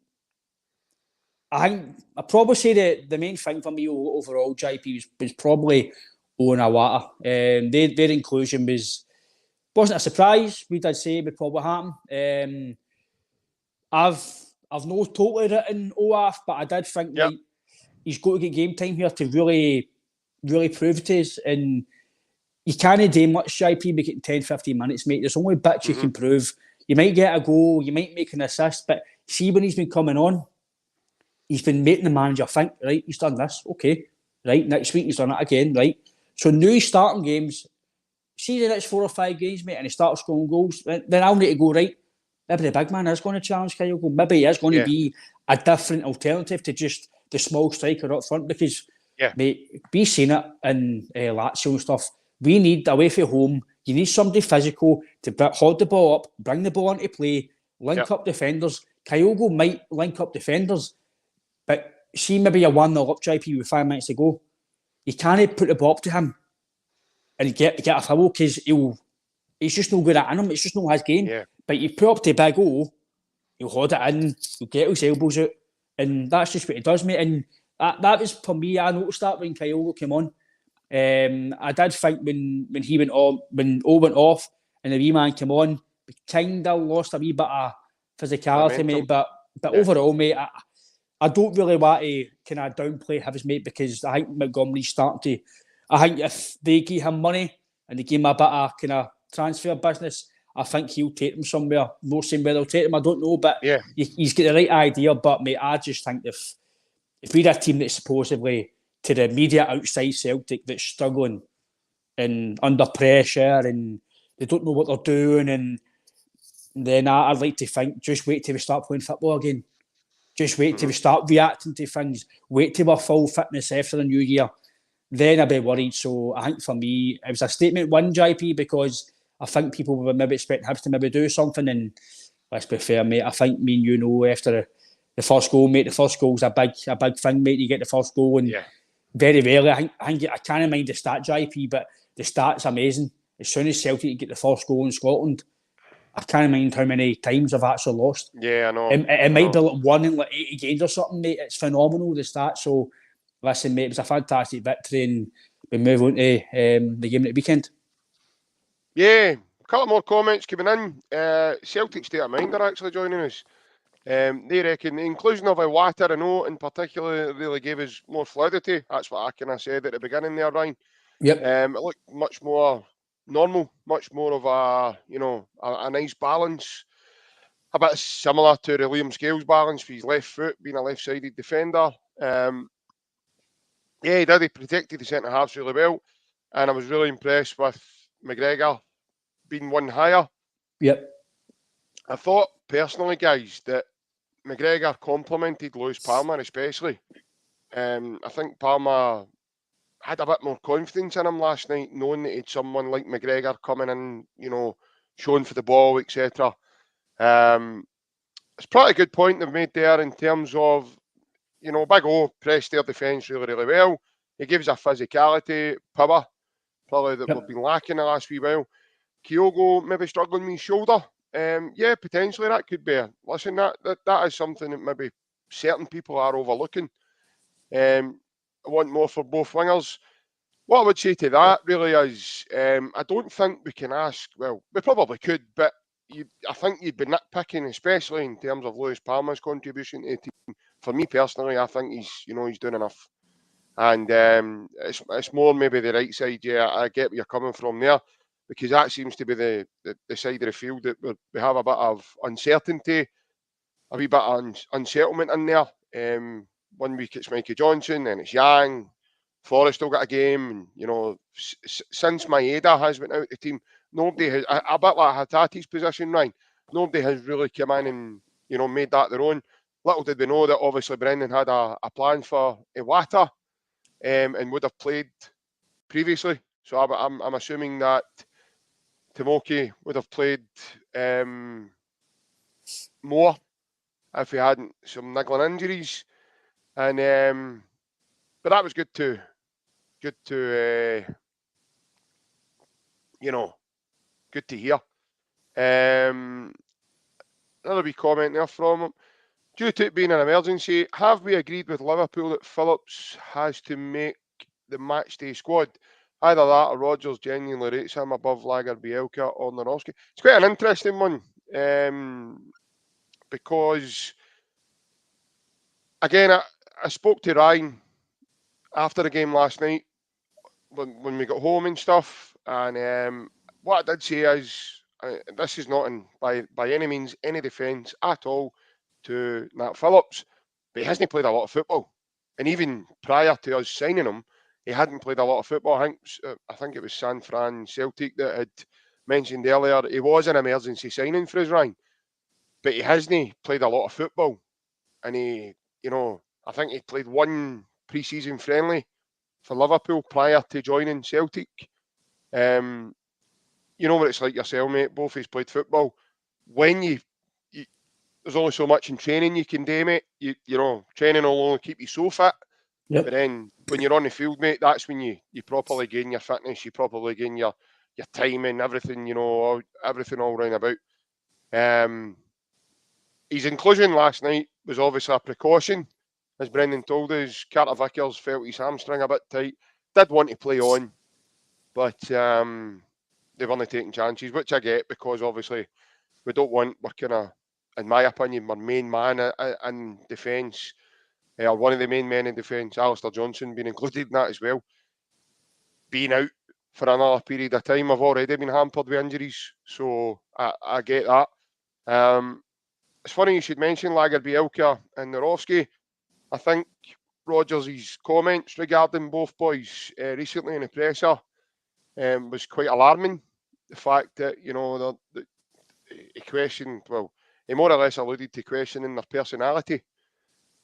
think I'd probably say that the main thing for me overall, JP, was probably Owen Iwata. Their inclusion wasn't a surprise. We did say it would probably happen. I've not totally written OAF, but I did think that he's got to get game time here to really, really prove it is. And you can't do much, JP, by getting 10, 15 minutes, mate. There's only bits you can prove. You might get a goal, you might make an assist, but see when he's been coming on, he's been making the manager think, right, he's done this, okay. Right, next week he's done it again, right. So now he's starting games, see the next 4 or 5 games, mate, and he starts scoring goals, then I'll need to go, right, maybe the big man is going to challenge Kyogo. Maybe he is going to be a different alternative to just the small striker up front because, mate, we've seen it in Lazio and stuff. We need, away from home, you need somebody physical to hold the ball up, bring the ball into play, link up defenders. Kyogo might link up defenders, but see maybe you're 1-0 up, JP, with 5 minutes to go. You can't put the ball up to him and get a foul because he's just no good at him. It's just not his game. Yeah. But you put up to Big O, he'll hold it in, he'll get his elbows out, and that's just what he does, mate. And that was, for me, I noticed that when Kyogo came on. I did think when he went on, when O went off and the wee man came on, we kind of lost a wee bit of physicality, mate. But overall, mate, I don't really want to kind of downplay Hibs, mate, because I think Montgomery's starting to. I think if they give him money and they give him a bit of kind of transfer business, I think he'll take them somewhere. Not saying where they'll take them, I don't know, but Yeah. he's got the right idea. But mate, I just think if we're a team that's supposedly to the media outside Celtic that's struggling and under pressure and they don't know what they're doing, and then I'd like to think just wait till we start playing football again. Just wait till we start reacting to things. Wait till we're full fitness after the new year. Then I'd be worried. So I think for me, it was a statement one, JP, because I think people were maybe expecting Hibs to maybe do something. And let's be fair, mate, I think me and you know after the first goal, mate, the first goal's a big thing, mate. You get the first goal, and very rarely, I can't mind the stat, JP, but the stat's amazing. As soon as Celtic get the first goal in Scotland, I can't mind how many times I've actually lost. Yeah, I know. It might be like 1 in like 80 games or something, mate. It's phenomenal, the stats. So, listen, mate, it was a fantastic victory, and we move on to the game at the weekend. Yeah, a couple more comments coming in. Celtic State of Mind are actually joining us. They reckon the inclusion of Iwata, I know, in particular, really gave us more fluidity. That's what I kind of said at the beginning there, Ryan. Yep. It looked much more normal, much more of a nice balance. A bit similar to the Liam Scales balance for his left foot, being a left-sided defender. He did. He protected the centre-halves really well. And I was really impressed with McGregor being one higher. Yep. I thought, personally, guys, that McGregor complimented Lewis Palmer especially. I think Palmer had a bit more confidence in him last night, knowing that he had someone like McGregor coming in, showing for the ball, etc. It's probably a good point they've made there in terms of, Big O pressed their defence really, really well. He gives a physicality, power, probably that we've been lacking the last wee while. Kyogo maybe struggling with his shoulder. Yeah, potentially that could be. Listen, that is something that maybe certain people are overlooking. I want more for both wingers. What I would say to that really is, I don't think we can ask. Well, we probably could, but I think you'd be nitpicking, especially in terms of Lewis Palmer's contribution to the team. For me personally, I think he's doing enough, and it's more maybe the right side. Yeah, I get where you're coming from there, because that seems to be the side of the field that we have a bit of uncertainty, a wee bit of unsettlement in there. 1 week it's Mikey Johnson, then it's Yang. Forrest still got a game, and since Maeda has went out the team, nobody has, a bit like Hatati's position, Ryan. Nobody has really come in and made that their own. Little did we know that obviously Brendan had a plan for Iwata, and would have played previously. So I'm assuming that Tomoki would have played more if he hadn't some niggling injuries, and but that was good to good to hear. Another wee comment there from him. Due to it being an emergency, have we agreed with Liverpool that Phillips has to make the matchday squad? Either that or Rodgers genuinely rates him above Lager, Bielka or Norowski. It's quite an interesting one, because, again, I spoke to Ryan after the game last night when we got home and stuff, and what I did say is, this is not by any means any defence at all to Nat Phillips, but he hasn't played a lot of football, and even prior to us signing him, he hadn't played a lot of football. I think it was San Fran Celtic that had mentioned earlier he was an emergency signing for us, Ryan, but he hasn't played a lot of football, and I think he played one pre-season friendly for Liverpool prior to joining Celtic. You know what it's like yourself, mate. Both he's played football. When you there's only so much in training you can do, mate. Training will only keep you so fit. Yep. But then when you're on the field, mate, that's when you properly gain your fitness, you properly gain your timing, everything, everything all round about. His inclusion last night was obviously a precaution. As Brendan told us, Carter Vickers felt his hamstring a bit tight. Did want to play on, but they weren't taking chances, which I get, because obviously we're kind of, in my opinion, our main man in defence, or one of the main men in defence, Alistair Johnson, being included in that as well, being out for another period of time. I've already been hampered with injuries, so I get that. It's funny you should mention Lagerbielke and Narovski. I think Rodgers' comments regarding both boys recently in the presser was quite alarming. The fact that, he questioned, well, he more or less alluded to questioning their personality.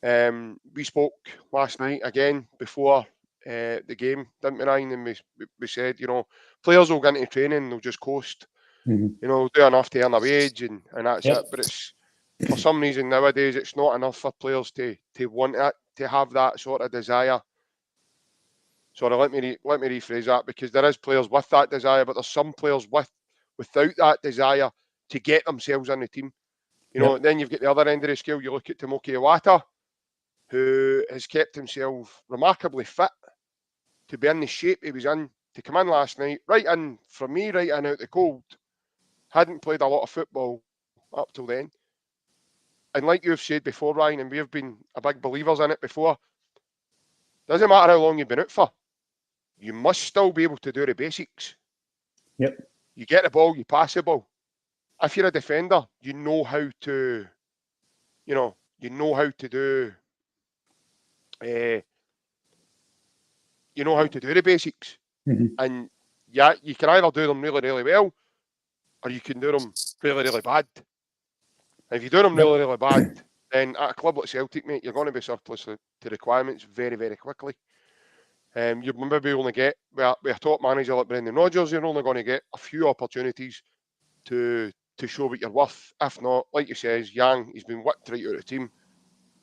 We spoke last night again before the game, didn't we, Ryan? And we said, players will get into training, they'll just coast, do enough to earn a wage, and that's it. But it's, for some reason nowadays, it's not enough for players to want it, to have that sort of desire. Sorry, let me rephrase that, because there is players with that desire, but there's some players without that desire to get themselves in the team. Then you've got the other end of the scale. You look at Tomoki Iwata, who has kept himself remarkably fit to be in the shape he was in, to come in last night, right in out the cold. Hadn't played a lot of football up till then. And like you've said before, Ryan, and we've been a big believers in it before, doesn't matter how long you've been out for, you must still be able to do the basics. Yep. You get the ball, you pass the ball. If you're a defender, you know how to do, you know how to do the basics. And yeah, you can either do them really, really well, or you can do them really, really bad. And if you do them really, really bad, then at a club like Celtic, mate, you're going to be surplus to requirements very, very quickly. You maybe only get, with a top manager like Brendan Rodgers, you're only going to get a few opportunities to show what you're worth. If not, like you says, Yang, he's been whipped right out of the team.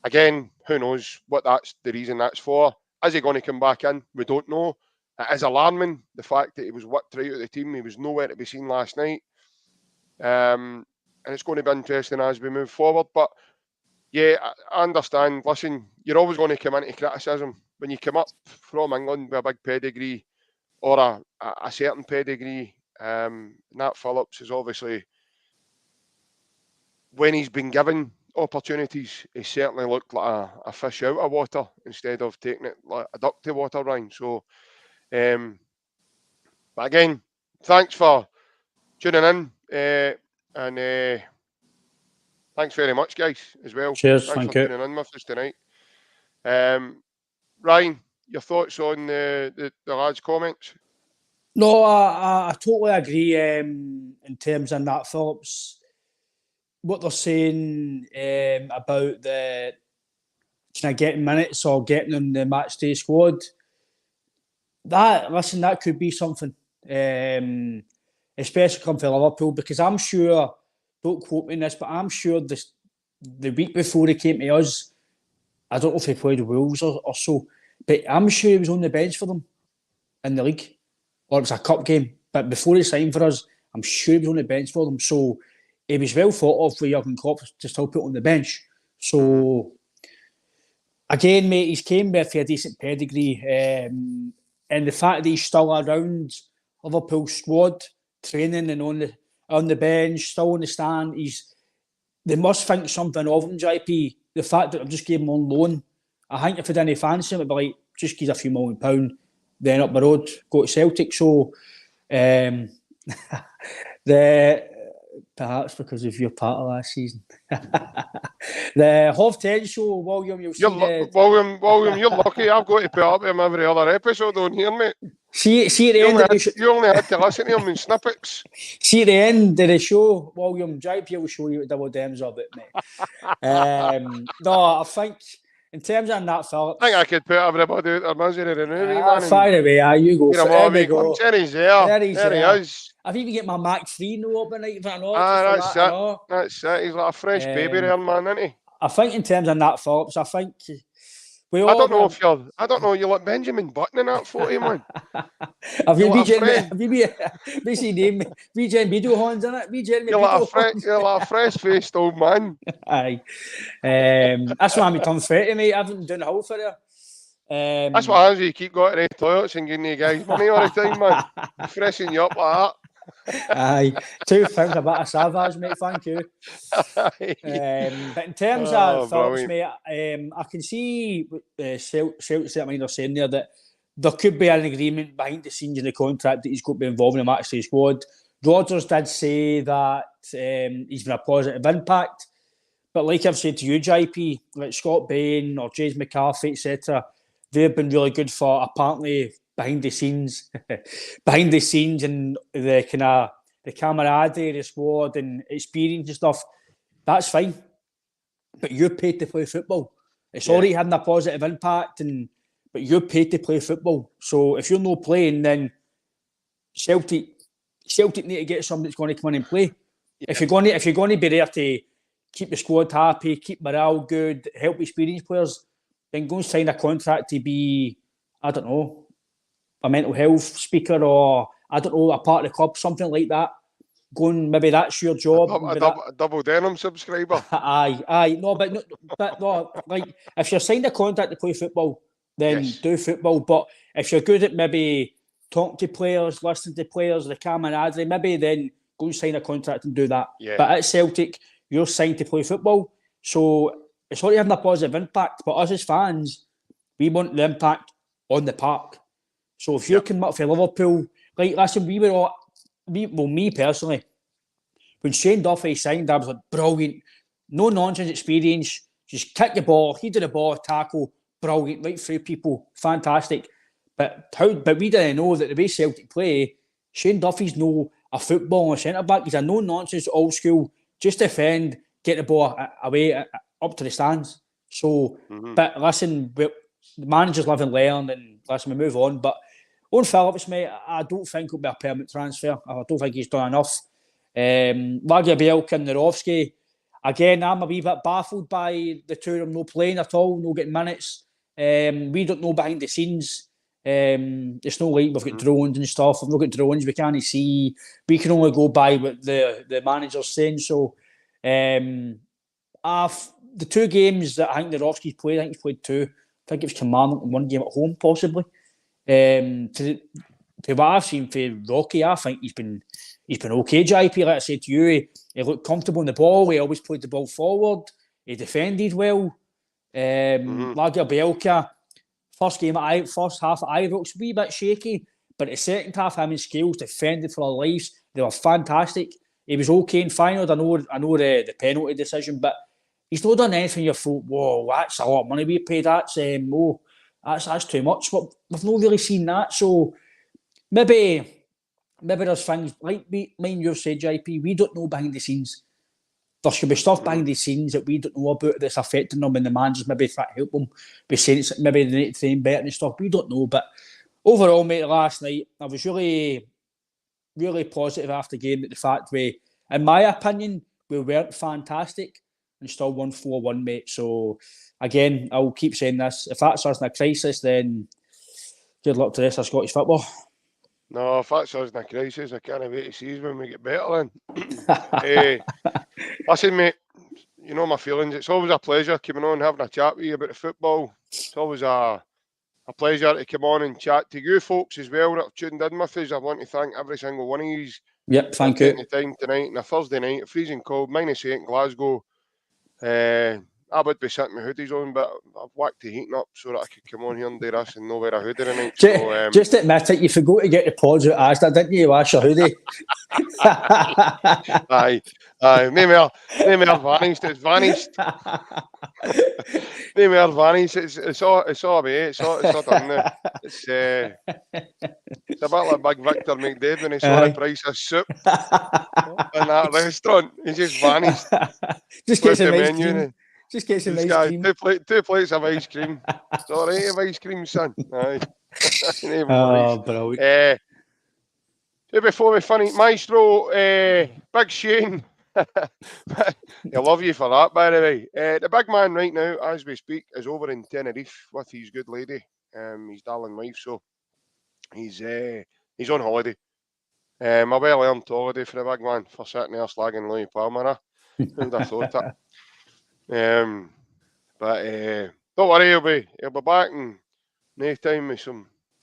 Again, who knows what that's the reason that's for. Is he going to come back in? We don't know. It is alarming, the fact that he was whipped right out of the team. He was nowhere to be seen last night. And it's going to be interesting as we move forward. But yeah, I understand. Listen, you're always going to come into criticism when you come up from England with a big pedigree or a certain pedigree. Nat Phillips is obviously, when he's been given opportunities, he certainly looked like a fish out of water instead of taking it like a duck to water, Ryan. So, but again, thanks for tuning in, and thanks very much, guys, as well. Cheers, thanks thank for you. tuning in with us tonight. Ryan, your thoughts on the lads' comments? No, I totally agree. In terms of Nat Phillips, what they're saying about the kind of getting minutes or getting in the match day squad, that could be something, especially come from Liverpool, because I'm sure, don't quote me on this, but I'm sure the week before he came to us, I don't know if he played Wolves or so, but I'm sure he was on the bench for them in the league, or it was a cup game. But before he signed for us, I'm sure he was on the bench for them. So he was well thought of for Jurgen Klopp to still put on the bench. So again, mate, he's came with a decent pedigree, and the fact that he's still around Liverpool's squad, training and on the bench, still on the stand, they must think something of him, JP. The fact that I've just gave him on loan, I think if I didn't fancy him, it'd be like, just give a few £1 million, then up the road, go to Celtic. So, perhaps because of your part of last season. The half 10 show, William, William, you're lucky. I've got to put up with him every other episode on here, mate. See at the end of the show. You only had to listen to him in snippets. See at the end of the show, William, JP will show you what double Dems are about, mate. No, I think in terms of Nat Phillips, I think I could put everybody out their misery and man. Fire away, you go. There we go. There he is. I've even get my Mac 3 no up at night. That's it. That's it. He's like a fresh baby there, man, isn't he? I think in terms of Nat Phillips, I think I don't know, you're like Benjamin Button in that photo, man. Have you basically named VJ video horns in it? You're like a fresh-faced old man. Aye. That's why I'm Tom Fetty, mate. I haven't been doing the whole for you. That's what happens when you keep going to the toilets and giving you guys money all the time, man. Freshening you up like that. Aye, 2 pounds a bit of Savage, mate. Thank you. But in terms of Phillips, mate, I can see Celtics. I mean, they're saying there that there could be an agreement behind the scenes in the contract that he's got to be involved in the match day squad. Rodgers did say that he's been a positive impact. But like I've said to you, JP, like Scott Bain or James McCarthy, etc., they've been really good for apparently behind the scenes, and the kind of the camaraderie, the squad and experience and stuff. That's fine. But you're paid to play football. It's already having a positive impact, but you're paid to play football. So if you're not playing, then Celtic need to get somebody that's going to come in and play. Yeah. If you're going to be there to keep the squad happy, keep morale good, help experienced players, then go and sign a contract to be, I don't know, a mental health speaker or, I don't know, a part of the club, something like that. Go and maybe that's your job. A double denim subscriber. Aye. No, but no, like, if you're signed a contract to play football, then do football. But if you're good at maybe talking to players, listening to players, the camaraderie, maybe then go and sign a contract and do that. Yeah. But at Celtic, you're signed to play football. So it's already having a positive impact. But us as fans, we want the impact on the park. So if you come up for Liverpool, like, listen, me personally, when Shane Duffy signed, I was like, brilliant. No nonsense experience. Just kick the ball, head of the ball, tackle, brilliant, right through people, fantastic. But we didn't know that the way Celtic play, Shane Duffy's no a footballer centre back. He's a no nonsense old school. Just defend, get the ball away up to the stands. So, but listen, the managers live and learn, and listen, we move on. But Owen Phillips, mate, I don't think it'll be a permanent transfer. I don't think he's done enough. Lagerbielke and Narovsky, again, I'm a wee bit baffled by the two of them not playing at all, not getting minutes. We don't know behind the scenes. It's not like we've got drones and stuff. We've not got drones, we can't see. We can only go by what the manager's saying. So, the two games that I think Narovsky's played, I think he's played two. I think it was Kilmarnock and one game at home, possibly. To what I've seen for Rocky, I think he's been okay, JP. Like I said to you, he looked comfortable in the ball. He always played the ball forward. He defended well. Lagerbielke, first half at Ibrox, a wee bit shaky, but the second half, him and Scales defended for their lives. They were fantastic. He was okay in final. I know the penalty decision, but he's not done anything you thought, whoa, that's a lot of money we paid. That's too much. But we've not really seen that. So maybe there's things like you've said, JP, we don't know behind the scenes. There should be stuff behind the scenes that we don't know about that's affecting them, and the managers maybe try to help them. Be saying maybe they need to train better and stuff. We don't know. But overall, mate, last night I was really, really positive after the game. That the fact in my opinion, we weren't fantastic and still won 4-1, mate. So again, I'll keep saying this. If that's us in a crisis, then good luck to the rest of Scottish football. No, if that's us in a crisis, I can't wait to see when we get better then. Listen, mate, you know my feelings. It's always a pleasure coming on and having a chat with you about the football. It's always a pleasure to come on and chat to you folks as well that have tuned in with us. I want to thank every single one of you. Yep, thank you. Taking the time tonight on a Thursday night, freezing cold, -8 in Glasgow. I would be sitting my hoodies on, but I've whacked the heating up so that I could come on here and do this and not wear a hoodie tonight. So, just admit it, you forgot to get the pods out of Asda, didn't you? Wash your hoodie. Aye. Maybe I've vanished. It's vanished. Maybe I've vanished. It's all away. It's all done now. It's a bit like Big Victor McDade when he saw the price of soup in that restaurant. He just vanished. Just get some ice cream. Just get some ice cream. Two plates of ice cream. It's all right of ice cream, son. Aye. Brilliant. Before we finish, Maestro, Big Shane. I love you for that, by the way. The big man right now, as we speak, is over in Tenerife with his good lady, his darling wife. So he's on holiday. A well-earned holiday for the big man for sitting there slagging Louis Palmer. Who'd have thought that? But don't worry, he'll be back in no time with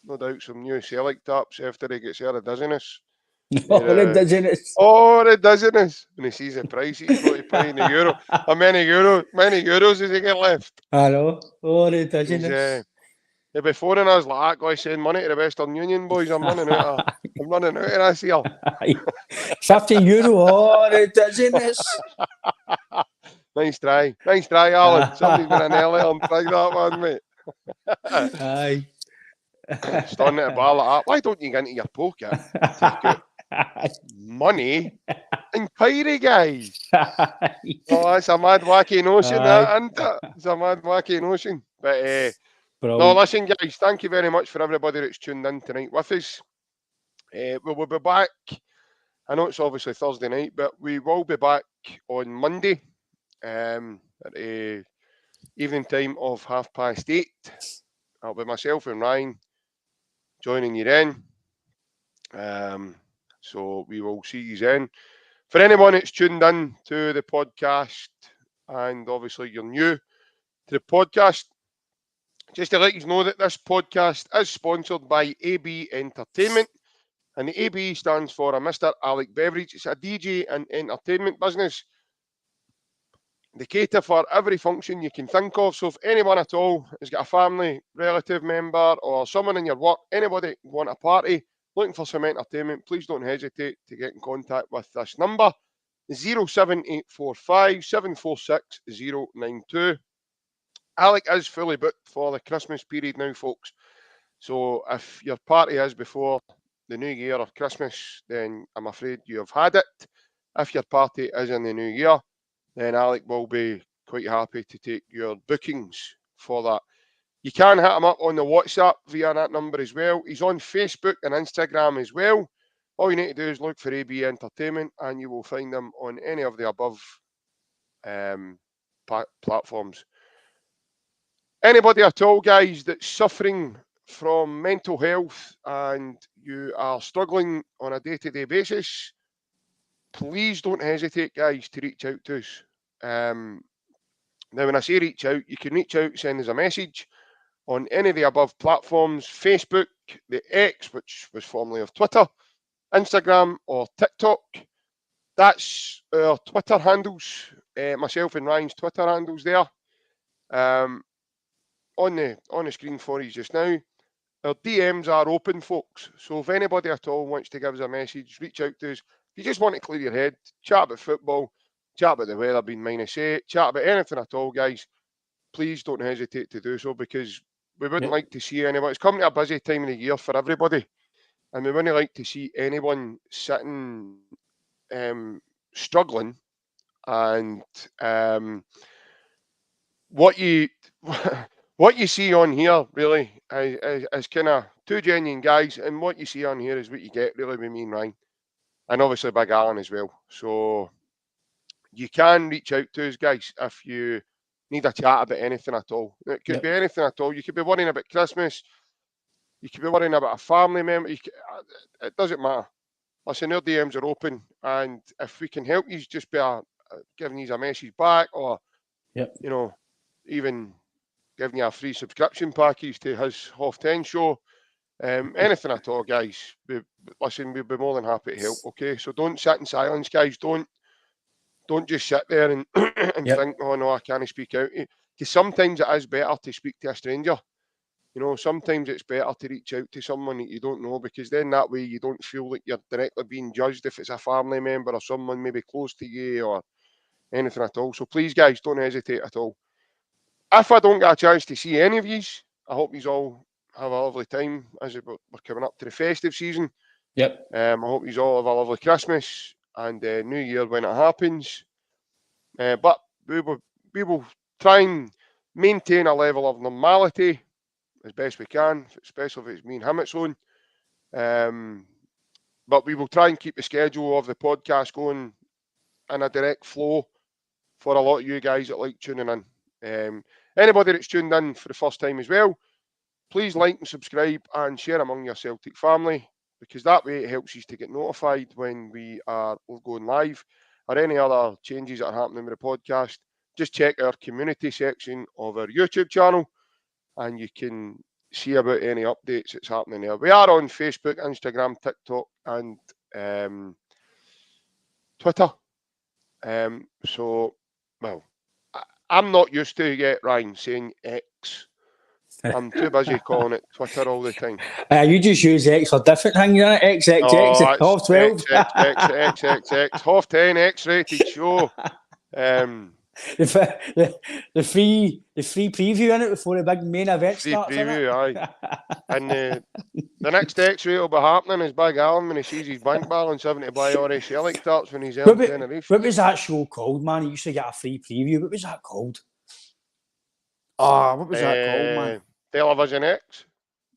no doubt some new Celtic tops after he gets out of dizziness. The dizziness. The dizziness. When he sees the price he's got to pay in the euro. How many euros has he got left? I know. The dizziness. He'll be phoning us like that guy saying money to the Western Union boys. I'm running out of this here. €50. Oh, the dizziness. Nice try, Alan. Somebody's been an early on try that one, mate. Aye. Standing at a bar like that. Why don't you get into your pocket, take out money and pirate, guys? Oh, it's a mad wacky notion, that, isn't it? It's a mad wacky notion. But no, listen, guys, thank you very much for everybody that's tuned in tonight with us. We'll be back. I know it's obviously Thursday night, but we will be back on Monday at the evening time of 8:30. I'll be myself and Ryan joining you then. So we will see you then. For anyone that's tuned in to the podcast, and obviously you're new to the podcast, just to let you know that this podcast is sponsored by AB Entertainment. And the AB stands for a Mr. Alec Beveridge. It's a DJ and entertainment business. They cater for every function you can think of. So if anyone at all has got a family, relative member, or someone in your work, anybody want a party, looking for some entertainment, please don't hesitate to get in contact with this number, 07845 746 092. Alec is fully booked for the Christmas period now, folks. So if your party is before the New Year or Christmas, then I'm afraid you have had it. If your party is in the New Year, then Alec will be quite happy to take your bookings for that. You can hit him up on the WhatsApp via that number as well. He's on Facebook and Instagram as well. All you need to do is look for AB Entertainment and you will find them on any of the above platforms. Anybody at all, guys, that's suffering from mental health and you are struggling on a day-to-day basis, please don't hesitate, guys, to reach out to us. Now, when I say reach out, you can reach out, send us a message on any of the above platforms, Facebook, the X, which was formerly of Twitter, Instagram, or TikTok. That's our Twitter handles, myself and Ryan's Twitter handles there. On the screen for you just now. Our DMs are open, folks. So if anybody at all wants to give us a message, reach out to us. If you just want to clear your head, chat about football, chat about the weather being -8, chat about anything at all, guys, please don't hesitate to do so because we wouldn't like to see anyone. It's coming to a busy time of the year for everybody. And we wouldn't like to see anyone sitting struggling. And what you see on here really is kind of two genuine guys, and what you see on here is what you get really with me and Ryan, and obviously Big Alan as well. So you can reach out to us, guys, if you need a chat about anything at all. It could be anything at all. You could be worrying about Christmas. You could be worrying about a family member. It doesn't matter. Listen, our DMs are open, and if we can help you, just be giving you a message back, or even giving you a free subscription package to his half 10 show. Anything at all, guys. Listen, we'd be more than happy to help. Okay, so don't sit in silence, guys. Don't just sit there and think, oh no, I can't speak out. Because sometimes it is better to speak to a stranger. Sometimes it's better to reach out to someone that you don't know, because then that way you don't feel like you're directly being judged if it's a family member or someone maybe close to you or anything at all. So please, guys, don't hesitate at all. If I don't get a chance to see any of yous, I hope yous all have a lovely time as we're coming up to the festive season. I hope yous all have a lovely Christmas and New Year when it happens. But we will try and maintain a level of normality as best we can, especially if it's me and him it's on. But we will try and keep the schedule of the podcast going in a direct flow for a lot of you guys that like tuning in. Anybody that's tuned in for the first time as well, please like and subscribe and share among your Celtic family, because that way it helps you to get notified when we are going live or any other changes that are happening with the podcast. Just check our community section of our YouTube channel and you can see about any updates that's happening there. We are on Facebook, Instagram, TikTok, and Twitter. I'm not used to yet, Ryan, saying X. I'm too busy calling it Twitter all the time. You just use X for different things, innit? XXX, Oh, half 12. XXX, half 10, X-rated show. The free preview in it before the big main event Free starts. preview, aye. And the next X-ray will be happening is Big Alan when he sees his bank balance having to buy RA Celtic tarts when he's out in Tenerife. What was that show called, man? He used to get a free preview. What was that called? Oh, what was that called, man? Television X.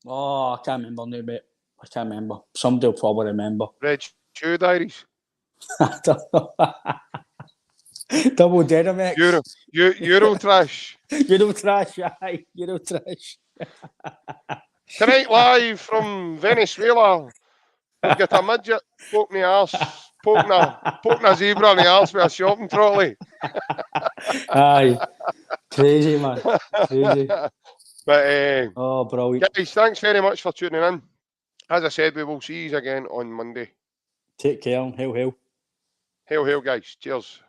Oh, I can't remember now, mate. I can't remember. Somebody will probably remember. Red Shoe Diaries. I don't know. Double Denim X. Euro Trash. Euro Trash, aye. Euro Trash. Tonight live from Venezuela. We've got a midget poking the arse, poking a zebra in the arse with a shopping trolley. Aye. Crazy, man. Crazy. But oh, brilliant. Guys, thanks very much for tuning in. As I said, we will see you again on Monday. Take care. Hail, hail. Hail, hail, guys. Cheers.